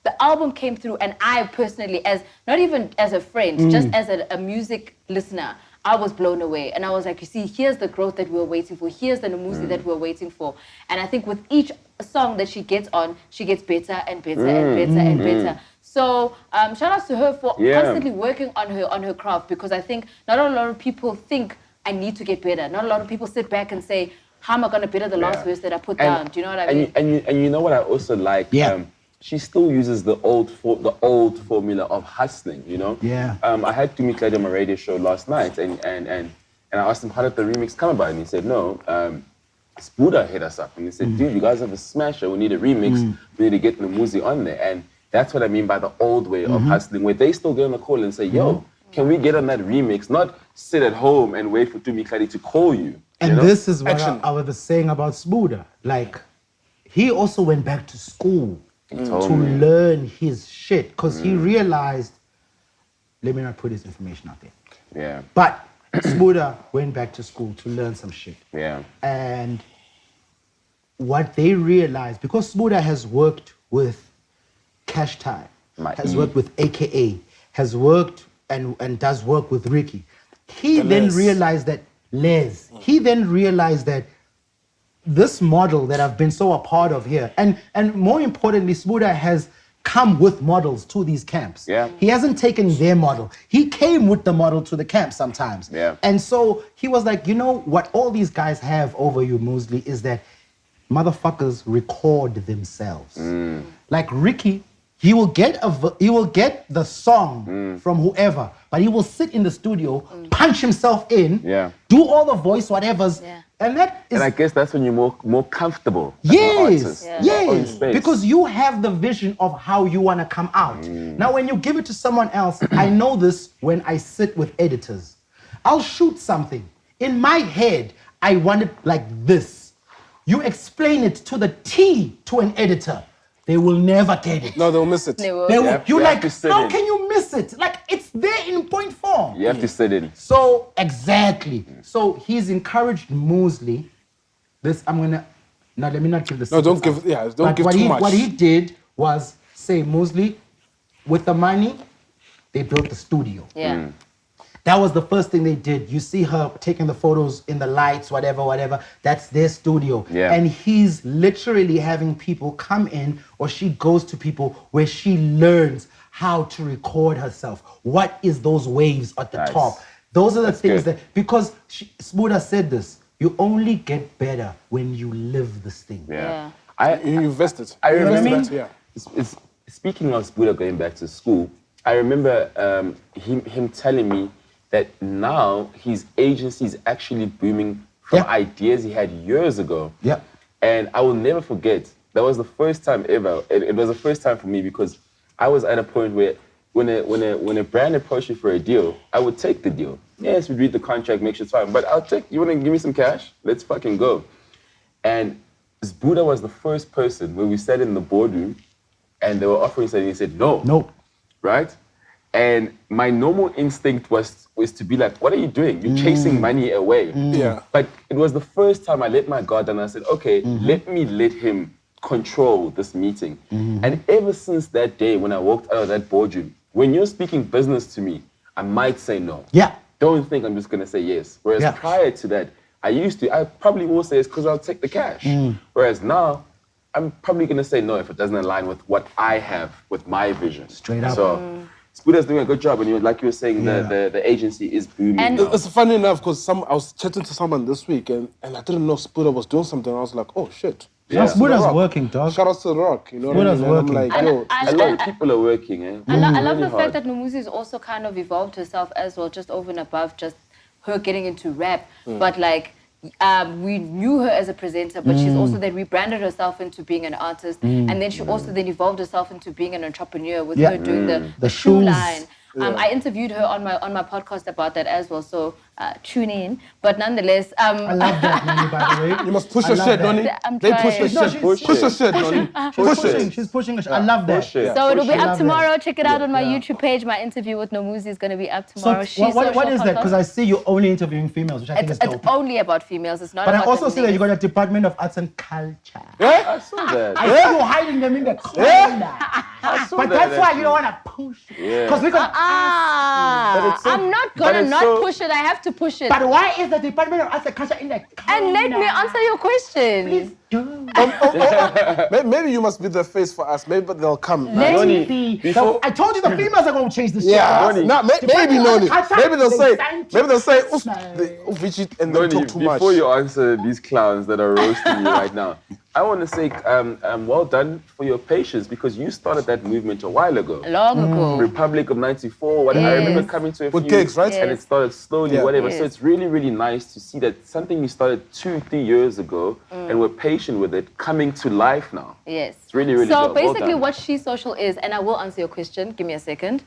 The album came through, and I personally, as not even as a friend, just as a music listener, I was blown away. And I was like, you see, here's the growth that we were waiting for. Here's the Nomuzi that we were waiting for. And I think with each song that she gets on, she gets better and better and better and better. So shout out to her for constantly working on her craft, because I think not a lot of people think I need to get better. Not a lot of people sit back and say, how am I going to better the last verse that I put down? Do you know what I mean? And you know what I also like? She still uses the old formula of hustling, you know? Yeah. I had Tumi Kled on my radio show last night, and I asked him, how did the remix come about? And he said, no, Speedsta hit us up. And he said, dude, you guys have a smasher. We need a remix. We need to get Nomuzi on there. And that's what I mean by the old way of hustling, where they still get on the call and say, yo, can we get on that remix? Not sit at home and wait for Tumi Kled to call you. And this is what I was saying about Speedsta. Like, he also went back to school to learn his shit, because he realized, let me not put this information out there. Yeah. But Speedsta went back to school to learn some shit. Yeah. And what they realized, because Speedsta has worked with Cash Time, has worked with AKA, has worked and does work with Ricky, he then realized that this model that I've been so a part of here, and more importantly, Speedsta has come with models to these camps. Yeah. He hasn't taken their model. He came with the model to the camp sometimes. Yeah. And so he was like, you know what all these guys have over you, Mosley, is that motherfuckers record themselves. Like Ricky, he will get the song from whoever, but he will sit in the studio, punch himself in, do all the voice whatevers, and that is. And I guess that's when you're more comfortable. Yes, as an artist. because you have the vision of how you want to come out. Now, when you give it to someone else, I know this when I sit with editors. I'll shoot something in my head. I want it like this. You explain it to the T to an editor. They will never get it. No, they'll miss it. They will. You're like, how in. can you miss it? Like, it's there in point form. You have to sit in. So, exactly. So, he's encouraged Mosley. Let me not give the No, don't secrets give, out. don't But give too much. What he did was say, Mosley, with the money, they built the studio. Yeah. That was the first thing they did. You see her taking the photos in the lights, whatever. That's their studio. Yeah. And he's literally having people come in, or she goes to people where she learns how to record herself. What is those waves at the top? Those are the things that, because Smuda said this, you only get better when you live this thing. Yeah. You invest it. I remember, what I mean? it's, speaking of Smuda going back to school, I remember him telling me that now his agency is actually booming from ideas he had years ago. Yeah. And I will never forget, that was the first time ever. It was the first time for me because I was at a point where when a brand approached me for a deal, I would take the deal. Yes, we'd read the contract, make sure it's fine, but you want to give me some cash? Let's fucking go. And Buddha was the first person when we sat in the boardroom and they were offering something, he said, no. Right? And my normal instinct was to be like, what are you doing? You're chasing money away. Yeah. But it was the first time I let my guard down and I said, okay, let me let him control this meeting. And ever since that day when I walked out of that boardroom, when you're speaking business to me, I might say no. Yeah. Don't think I'm just gonna say yes. Whereas prior to that, I probably will say yes because I'll take the cash. Whereas now, I'm probably gonna say no if it doesn't align with what I have, with my vision. Straight up. So, Spuda's doing a good job, and like you were saying, the agency is booming. And now. It's funny enough because I was chatting to someone this week and I didn't know Spuda was doing something. I was like, oh shit. Yeah. Spuda's working, dog. Shout out to The Rock. You know what I Spuda's mean? working. I'm like, yo, A lot of people are working, eh? I love Really the hard. fact that Nomuzi has also kind of evolved herself as well, just over and above just her getting into rap. But like, we knew her as a presenter, but she's also then rebranded herself into being an artist. And then she also then evolved herself into being an entrepreneur with her doing the shoe shoes. line. I interviewed her on my podcast about that as well, so tune in. But nonetheless, I love that, Noni, by the way. you must push your shit, Noni. I'm They push trying. your shit. Push Push your it. shit, Noni. Push it. She's pushing. I love that. Push it. So it'll be I up love tomorrow. Check it out on my YouTube page. My interview with Nomuzi is going to be up tomorrow. So what is that? Because I see you only interviewing females, which I think is It's dope. only about females. It's not But I about also the see that you niggas. got a Department of Arts and Culture. I saw that. I see you hiding them in the corner. But that's why you don't want to push it. Because we're going to Ah, it's so- I'm not but gonna it's not so- push it. I have to push it. But why is the Department of Arts and Culture in the corner? And let me answer your question. Please do. Maybe you must be the face for us. Maybe they'll come. Let Noni, me be. before- I told you the females are going to change this Yeah, shit. nah, maybe Department Noni. of Culture, Maybe they'll say, scientists. Vigit and then Noni, talk too much. before you answer these clowns that are roasting you right now, I want to say well done for your patience because you started that movement a while ago. long ago. Republic of '94, whatever. I remember Yes. coming to a With few, gigs, right? and it started slowly, Yeah. whatever. So Yes. it's really, really nice to see that something you started 2-3 years ago and were patient with it coming to life now. Yes. It's really, really So dope. Well basically done. what She Social is, and I will answer your question, give me a second.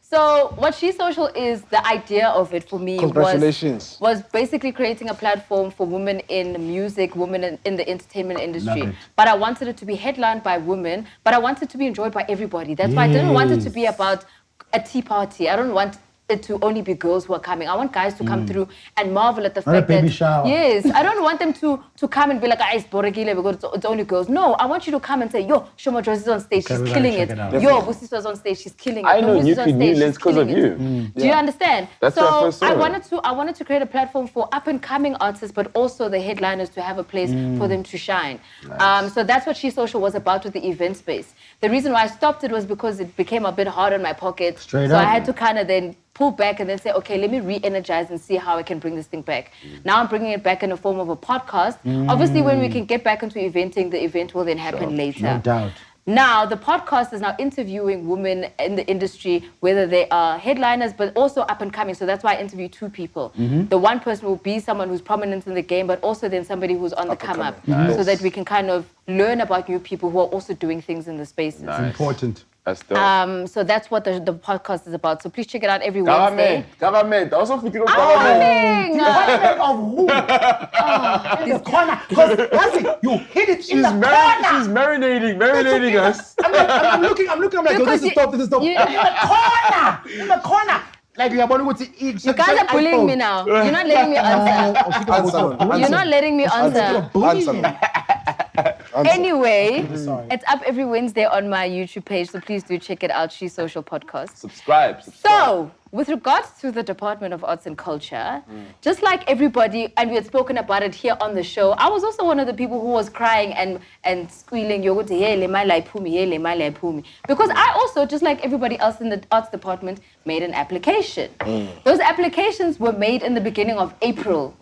So what She Social is, the idea of it for me Congratulations. was basically creating a platform for women in music, women in the entertainment industry. Love it. But I wanted it to be headlined by women, but I wanted it to be enjoyed by everybody. That's why I didn't want it to be about a tea party. I don't want it to only be girls who are coming. I want guys to come through and marvel at the Not a fact baby that shower. yes, I don't want them to come and be like, it's borekile because it's only girls. No, I want you to come and say, yo, Shoma Joyce is on stage, Okay, she's we gotta killing check it. it out. Yo, Busiswa's on stage, she's killing it. I know Nomuzi's you on could stage, new lens she's because of killing you. it. Do you understand? That's so what I first saw. I wanted to create a platform for up and coming artists, but also the headliners to have a place for them to shine. So that's what She Social was about with the event space. The reason why I stopped it was because it became a bit hard on my pocket. Straight so up. I had to kind of then pull back and then say, okay, let me re-energize and see how I can bring this thing back. Now I'm bringing it back in the form of a podcast. Obviously, when we can get back into eventing, the event will then happen later. No doubt. Now, the podcast is now interviewing women in the industry, whether they are headliners, but also up and coming. So that's why I interview two people. The one person will be someone who's prominent in the game, but also then somebody who's on the come up. So that we can kind of learn about new people who are also doing things in the spaces. Nice. Important. That's dope. So that's what the podcast is about. So please check it out every Wednesday. Government. Also thinking of government. Department of who? In the corner. Because that's it. You hit it in the corner. She's marinating us. I'm looking. I'm like, yo, Because this is dope. This is dope. you- In the corner. In the corner. Like we are going to eat. You guys are bullying me now. You're not letting me answer. You're not letting me answer. Answer me. Anyway, it's up every Wednesday on my YouTube page, so please do check it out. She Social Podcast. Subscribe. So, with regards to the Department of Arts and Culture, just like everybody, and we had spoken about it here on the show, I was also one of the people who was crying and squealing, because I also, just like everybody else in the arts department, made an application. Those applications were made in the beginning of April.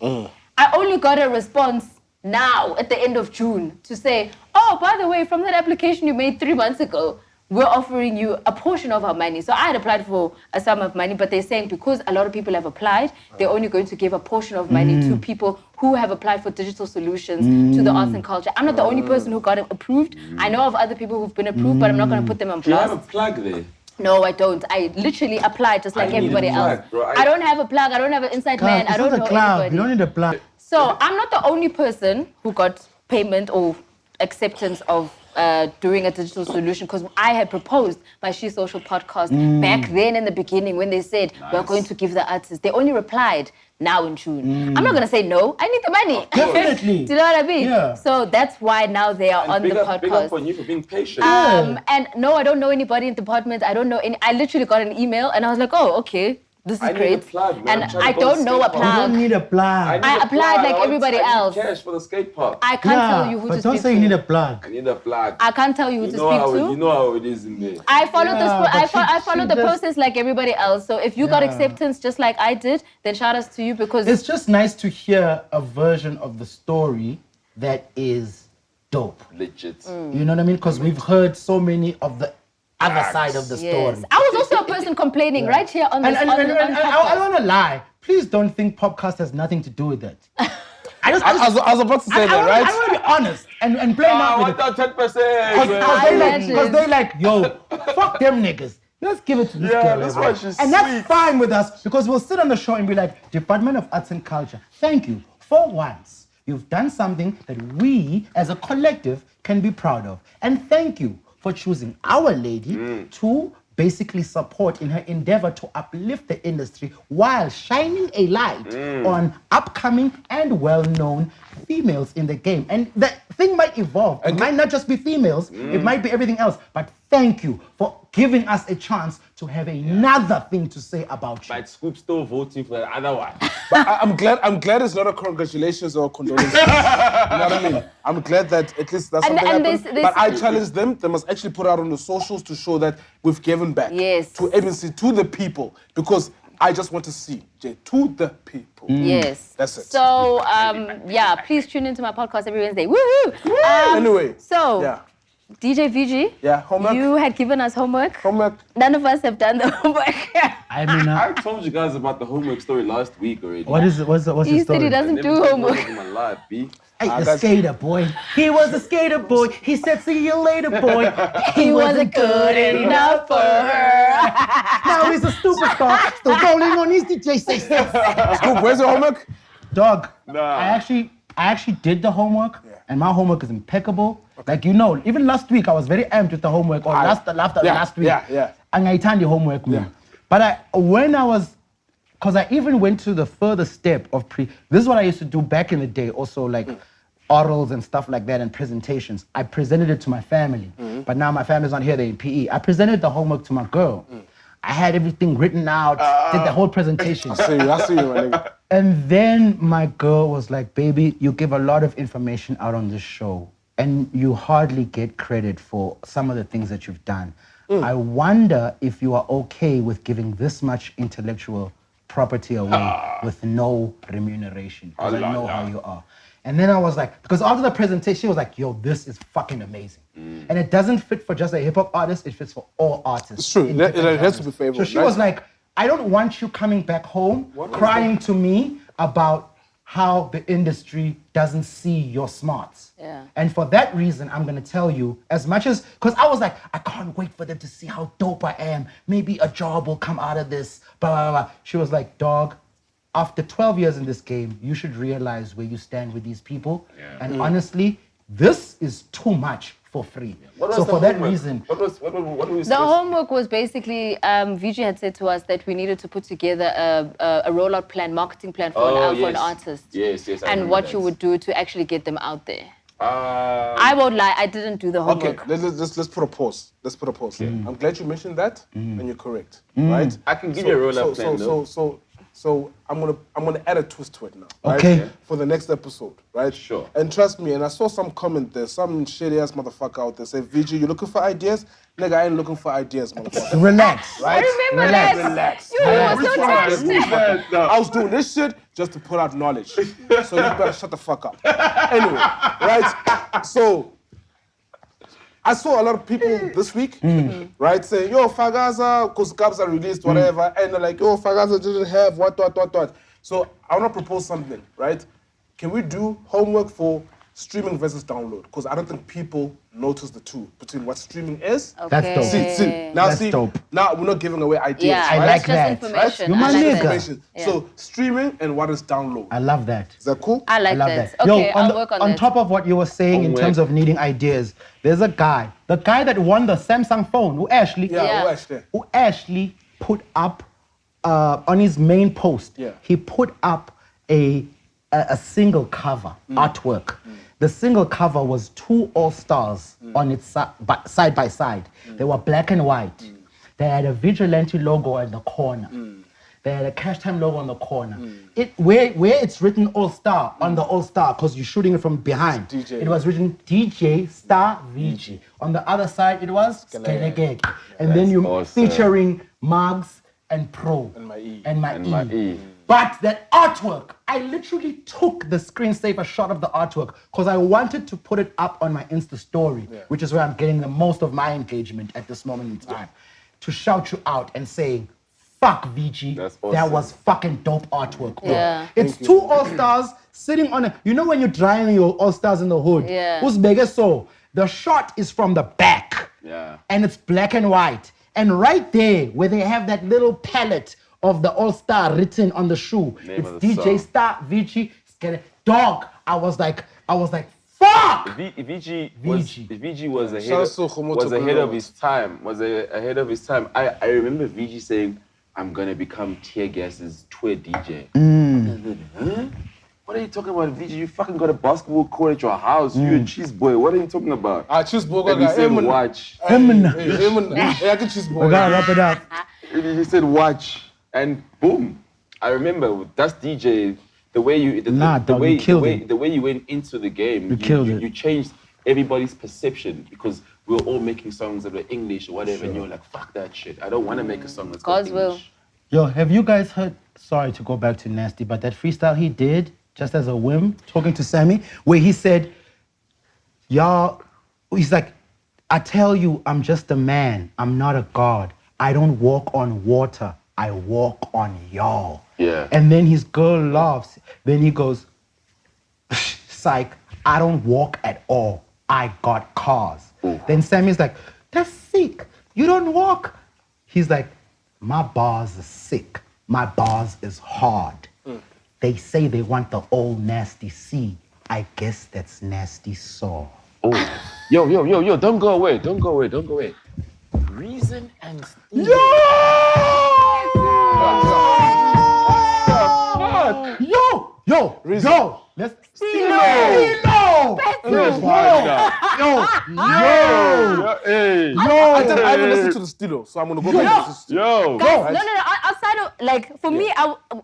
I only got a response now at the end of June to say, oh, by the way, from that application you made 3 months ago, we're offering you a portion of our money. So I had applied for a sum of money, but they're saying because a lot of people have applied, they're only going to give a portion of money to people who have applied for digital solutions to the arts and culture. I'm not the only person who got it approved. I know of other people who've been approved, but I'm not going to put them on blast. Do you have a plug there? No, I don't. I literally applied just like everybody else. I don't have a plug. I don't have an inside man. I don't know anybody. You don't need a plug. So I'm not the only person who got payment or acceptance of doing a digital solution, because I had proposed my She Social podcast back then in the beginning when they said we're going to give the artists. They only replied now in June. I'm not going to say no. I need the money. Definitely. Do you know what I mean? Yeah. So that's why now they are on the podcast. Big up on you for being patient. And no, I don't know anybody in the department. I don't know any. I literally got an email and I was like, oh, okay. This is great. Need a plug, man. And I don't know a plug. You don't need a plug. I applied like everybody else. I need cash for the skate park. I can't tell you who to speak to. But don't say you need a plug. I need a plug. I can't tell you who to speak to. You know how it is in there. I followed I followed the process like everybody else. So if you got acceptance just like I did, then shout outs to you, because it's just nice to hear a version of the story that is dope. Legit. You know what I mean? Because we've heard so many of the other side of the story. I was also a person complaining right here on this. I want to lie. Please don't think POPcast has nothing to do with that. I was about to say that, right? I want to be honest and blame out with it. 10%. Because they like, yo, fuck them niggas. Let's give it to this girl. That's why she's and that's fine with us, because we'll sit on the show and be like, Department of Arts and Culture, thank you for once. You've done something that we as a collective can be proud of. And thank you for choosing Our Lady to basically support in her endeavor to uplift the industry while shining a light on upcoming and well-known females in the game. And that thing might evolve. It might not just be females, it might be everything else. But thank you for giving us a chance to have another thing to say about you. But Scoop's still voting for the other one. But I'm glad it's not a congratulations or condolences. You know what I mean? I'm glad that at least that's something happened. But I challenge them. They must actually put out on the socials to show that we've given back to agency, to the people, because I just want to see, Jay, to the people. Yes. That's it. So, please tune into my podcast every Wednesday. Woohoo! Anyway. So, DJ VG, homework. You had given us homework. None of us have done the homework. I mean, I told you guys about the homework story last week already. What's the story? He said he doesn't do homework. In my life, B. Hey, the skater boy. He was a skater boy. He said, see you later, boy. He wasn't good enough for her. Now he's a superstar. Still rolling on his DJ station. Scoop, where's your homework? Dog, I actually did the homework, and my homework is impeccable. Okay. Like, you know, even last week I was very amped with the homework, or last week. And I turned the homework, But because I even went to the further step of this is what I used to do back in the day, also like orals and stuff like that and presentations. I presented it to my family, but now my family's not here, they're in PE. I presented the homework to my girl. I had everything written out, did the whole presentation. I see you, my nigga. And then my girl was like, baby, you give a lot of information out on this show, and you hardly get credit for some of the things that you've done. I wonder if you are okay with giving this much intellectual property away with no remuneration, because I know how you are. And then I was like, because after the presentation, she was like, yo, this is fucking amazing. And it doesn't fit for just a hip-hop artist, it fits for all artists. It's true, it has to be favorable. So she was like, I don't want you coming back home crying to me about how the industry doesn't see your smarts. And for that reason, I'm gonna tell you, as much as, because I was like, I can't wait for them to see how dope I am. Maybe a job will come out of this, blah, blah, blah. She was like, dog, after 12 years in this game, you should realize where you stand with these people. And honestly, this is too much for free. So for that reason... What was the homework was basically, VG had said to us that we needed to put together a rollout plan, marketing plan for an artist. Yes. And what you would do to actually get them out there. I won't lie, I didn't do the homework. Okay, let's put a pause. Let's put a pause. I'm glad you mentioned that, and you're correct, right? I can give you a roll-up plan, though. So I'm gonna add a twist to it now, right? Okay. For the next episode, right? Sure. And trust me, and I saw some comment there, some shitty ass motherfucker out there say, VG, you looking for ideas? Nigga, I ain't looking for ideas, motherfucker. Relax. Right? I remember Relax. that. Relax. You were so touched. I was doing this shit just to put out knowledge. So you better shut the fuck up. Anyway, right? So I saw a lot of people this week, right, saying, yo, Fagaza, because Gabs are released, whatever, and they're like, yo, Fagaza didn't have what. So I want to propose something, right? Can we do homework for streaming versus download? Because I don't think people notice the two between what streaming is. Okay. That's dope. See, That's dope. now we're not giving away ideas, Yeah, I right? like that's just that. information. You my I like nigga. that. Information. Yeah. So streaming and what is download? I love that. Is that cool? I like I love that. that. Okay, Yo, I'll work on that. top of what you were saying in Homework. terms of needing ideas, there's a guy, the guy that won the Samsung phone, who actually, Yeah. Who actually? put up on his main post. Yeah. He put up a single cover artwork. The single cover was two all-stars on its side by side. They were black and white. They had a Vigilante logo in the corner. They had a Cash Time logo on the corner. Where it's written All-Star on the All-Star, because you're shooting it from behind. DJ. It was written DJ Star VG. On the other side, it was Skelegege. And then you awesome. featuring Mugs and Pro. And my E. And my And E. my E. But that artwork, I literally took the screensaver shot of the artwork because I wanted to put it up on my Insta story, which is where I'm getting the most of my engagement at this moment in time, to shout you out and saying, fuck VG, That's that awesome. was fucking dope artwork, bro. Yeah. It's two all-stars sitting on a, you know when you're drying your all-stars in the hood? Yeah. Who's bigger so? The shot is from the back. Yeah. And it's black and white. And right there, where they have that little palette of the All-Star written on the shoe, Name it's of the DJ song. Star, VG, dog. I was like, fuck! VG was ahead, Shout out to Khomoto was ahead Bruno. of his time. Ahead of his time. I remember VG saying, "I'm gonna become Tear Gas's tour DJ." Huh? What are you talking about, VG? You fucking got a basketball court at your house. You a cheese boy. What are you talking about? I choose Boga. And he said, "Watch." A.M.N. I can choose We Boga. gotta wrap it up. He said, "Watch," and boom. I remember that's DJ. The way you, the way you went into the game, You killed it. You changed everybody's perception because we were all making songs that were English or whatever, and you were like, "Fuck that shit! I don't want to make a song that's God's got will. English." Yo, have you guys heard, sorry to go back to Nasty, but that freestyle he did, just as a whim, talking to Sammy, where he said, y'all, he's like, I tell you, I'm just a man. I'm not a god. I don't walk on water. I walk on y'all. Yeah. And then his girl laughs. Then he goes, psych, I don't walk at all. I got cars. Ooh. Then Sammy's like, that's sick. You don't walk. He's like, my bars is sick. My bars is hard. They say they want the old nasty C. I guess that's nasty saw. Oh, yo! Don't go away! Don't go away! Reason and Steel. Yo! Let's Stilo! Hey! I haven't listened to the Stilo, so I'm gonna go back to the Stilo. Yo! Guys, no. Outside of, like, for me,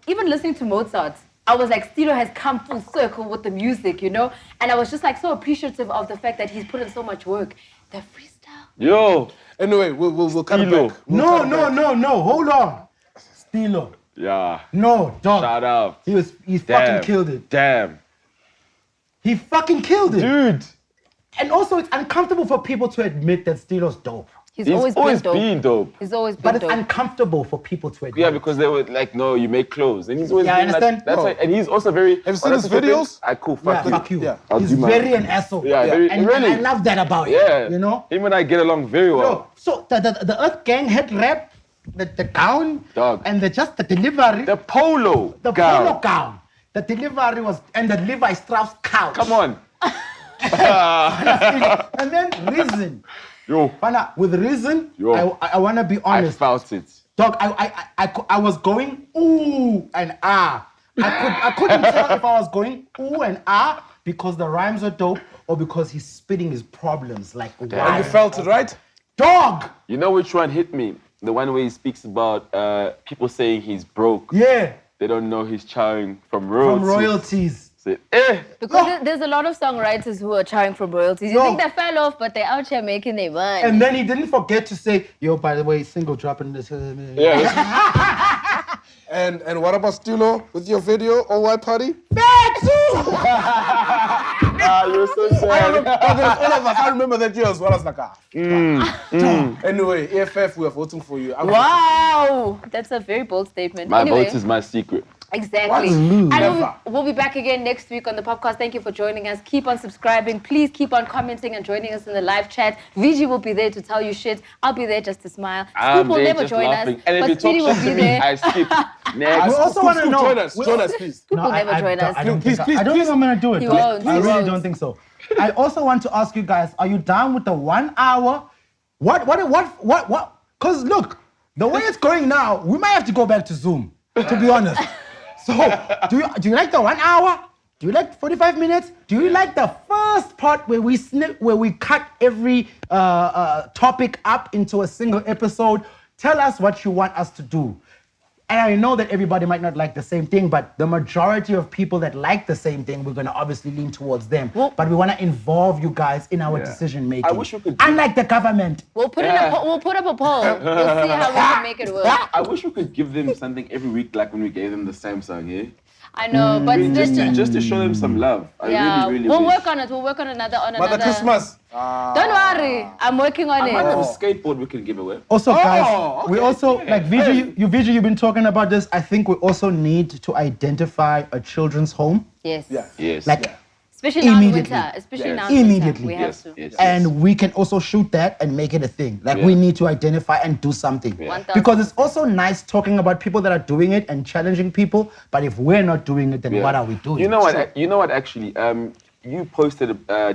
even listening to Mozart, I was like, Stilo has come full circle with the music, you know? And I was just like so appreciative of the fact that he's put in so much work. The freestyle. Yo! Anyway, we'll cut it Stilo. back. No, hold on. Stilo. Yeah. No, dog. Shout out. He fucking killed it. Damn. He fucking killed it. Dude. And also, it's uncomfortable for people to admit that Stilo's dope. He's He's always been dope. He's always been But it's dope. uncomfortable for people to admit. Yeah, because they were like, no, you make clothes. And he's always Yeah, I been understand. like, that's No. like, and he's also very... Have you seen that's his the thing. videos? Cool, Yeah, fuck you. fuck you. Yeah. I'll He's do mine. very an asshole. Yeah, very- and really. I love that about him. Yeah. You know? Him and I get along very well. Yo, so the Earth Gang head wrap, the gown, Dog. and the delivery, The polo the gown. polo gown. The delivery was, and the Levi Strauss couch. Come on. And then Reason. Yo, Fana, with Reason, Yo. I want to be I honest. felt it. Dog, I was going ooh and ah. I couldn't tell if I was going ooh and ah because the rhymes are dope or because he's spitting his problems like And you wild. felt it, right? Dog! You know which one hit me? The one where he speaks about people saying he's broke. Yeah, They don't know he's chowing from royalties. from royalties. Say, Because there's a lot of songwriters who are charring from royalties. You No. think they fell off, but they're out here making their money. And then he didn't forget to say, yo, by the way, single dropping this. Yeah. And what about Stilo with your video, All White Party? You're so sad. All of us, I remember that year as well. I was like, Anyway, AFF, we are voting for you. Wow, that's a very bold statement. My anyway, vote is my secret. exactly. And we'll be back again next week on the POPcast. Thank you for joining us. Keep on subscribing. Please keep on commenting and joining us in the live chat. VG will be there to tell you shit. I'll be there just to smile. Scoop will there never just join laughing. us, And if but you talk Speedy will shit be to me, there. I skip. Next. We also want to know. Join us, please. Scoop will never join us. I don't Please, think please, I don't think I'm going to do it. He though. won't, I he really won't. don't think so. I also want to ask you guys, are you down with the 1 hour? What? Because look, the way it's going now, we might have to go back to Zoom, to be honest. So, do you like the 1 hour? Do you like 45 minutes? Do you like the first part where we cut every topic up into a single episode? Tell us what you want us to do. And I know that everybody might not like the same thing, but the majority of people that like the same thing, we're going to obviously lean towards them. But we want to involve you guys in our decision making. I wish we could. Unlike the government. We'll put we'll put up a poll. We'll see how we can make it work. I wish we could give them something every week, like when we gave them the Samsung, yeah? I know, but Just to show them some love. I really we'll wish. work on it. We'll work on another Mother Christmas. Don't worry, I'm working on I might have a it. skateboard we can give away. Also, guys, okay. we also, like, you've been talking about this. I think we also need to identify a children's home. Yes. Yeah. Yes. Especially now in Immediately. winter. Especially Yes. now in winter. Immediately. We have Yes, to. yes. And we can also shoot that and make it a thing. Like, we need to identify and do something. 1000%. Because it's also nice talking about people that are doing it and challenging people. But if we're not doing it, then what are we doing? You know what? You know what? Actually, you posted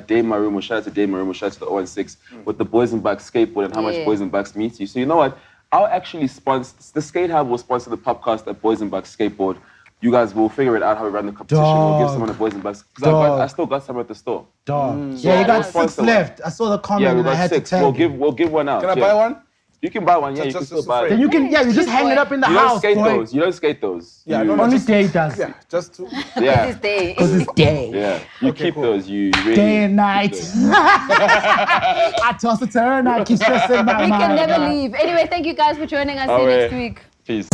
Dame Marumo. Shout out to Dame Marumo. Shout out to the 016 with the Boys and Bucks skateboard and how much Boys and Bucks meets you. So you know what? I'll actually sponsor the Skate Hub will sponsor the POPcast at Boys and Bucks skateboard. You guys will figure it out how we run the competition. We'll give someone a Boys and Bucks because I still got some at the store. Dog. Yeah, you got 6 left. I saw the comment Yeah, we and I got had 6. to tell We'll give one out. Can I buy one? You can buy one. Yeah, you can Just still a buy frame. Then it. you can, you just hang it up in the You don't house, skate boy. those. You don't skate those. Yeah, you, no, Only just- Day does. Yeah, just to. yeah. This day. Because it's day. Yeah, you keep cool. those. You really Day and night. I toss a turn, I keep stressing my We mind. can never leave. Anyway, thank you guys for joining us. See you Alright. next week. Peace.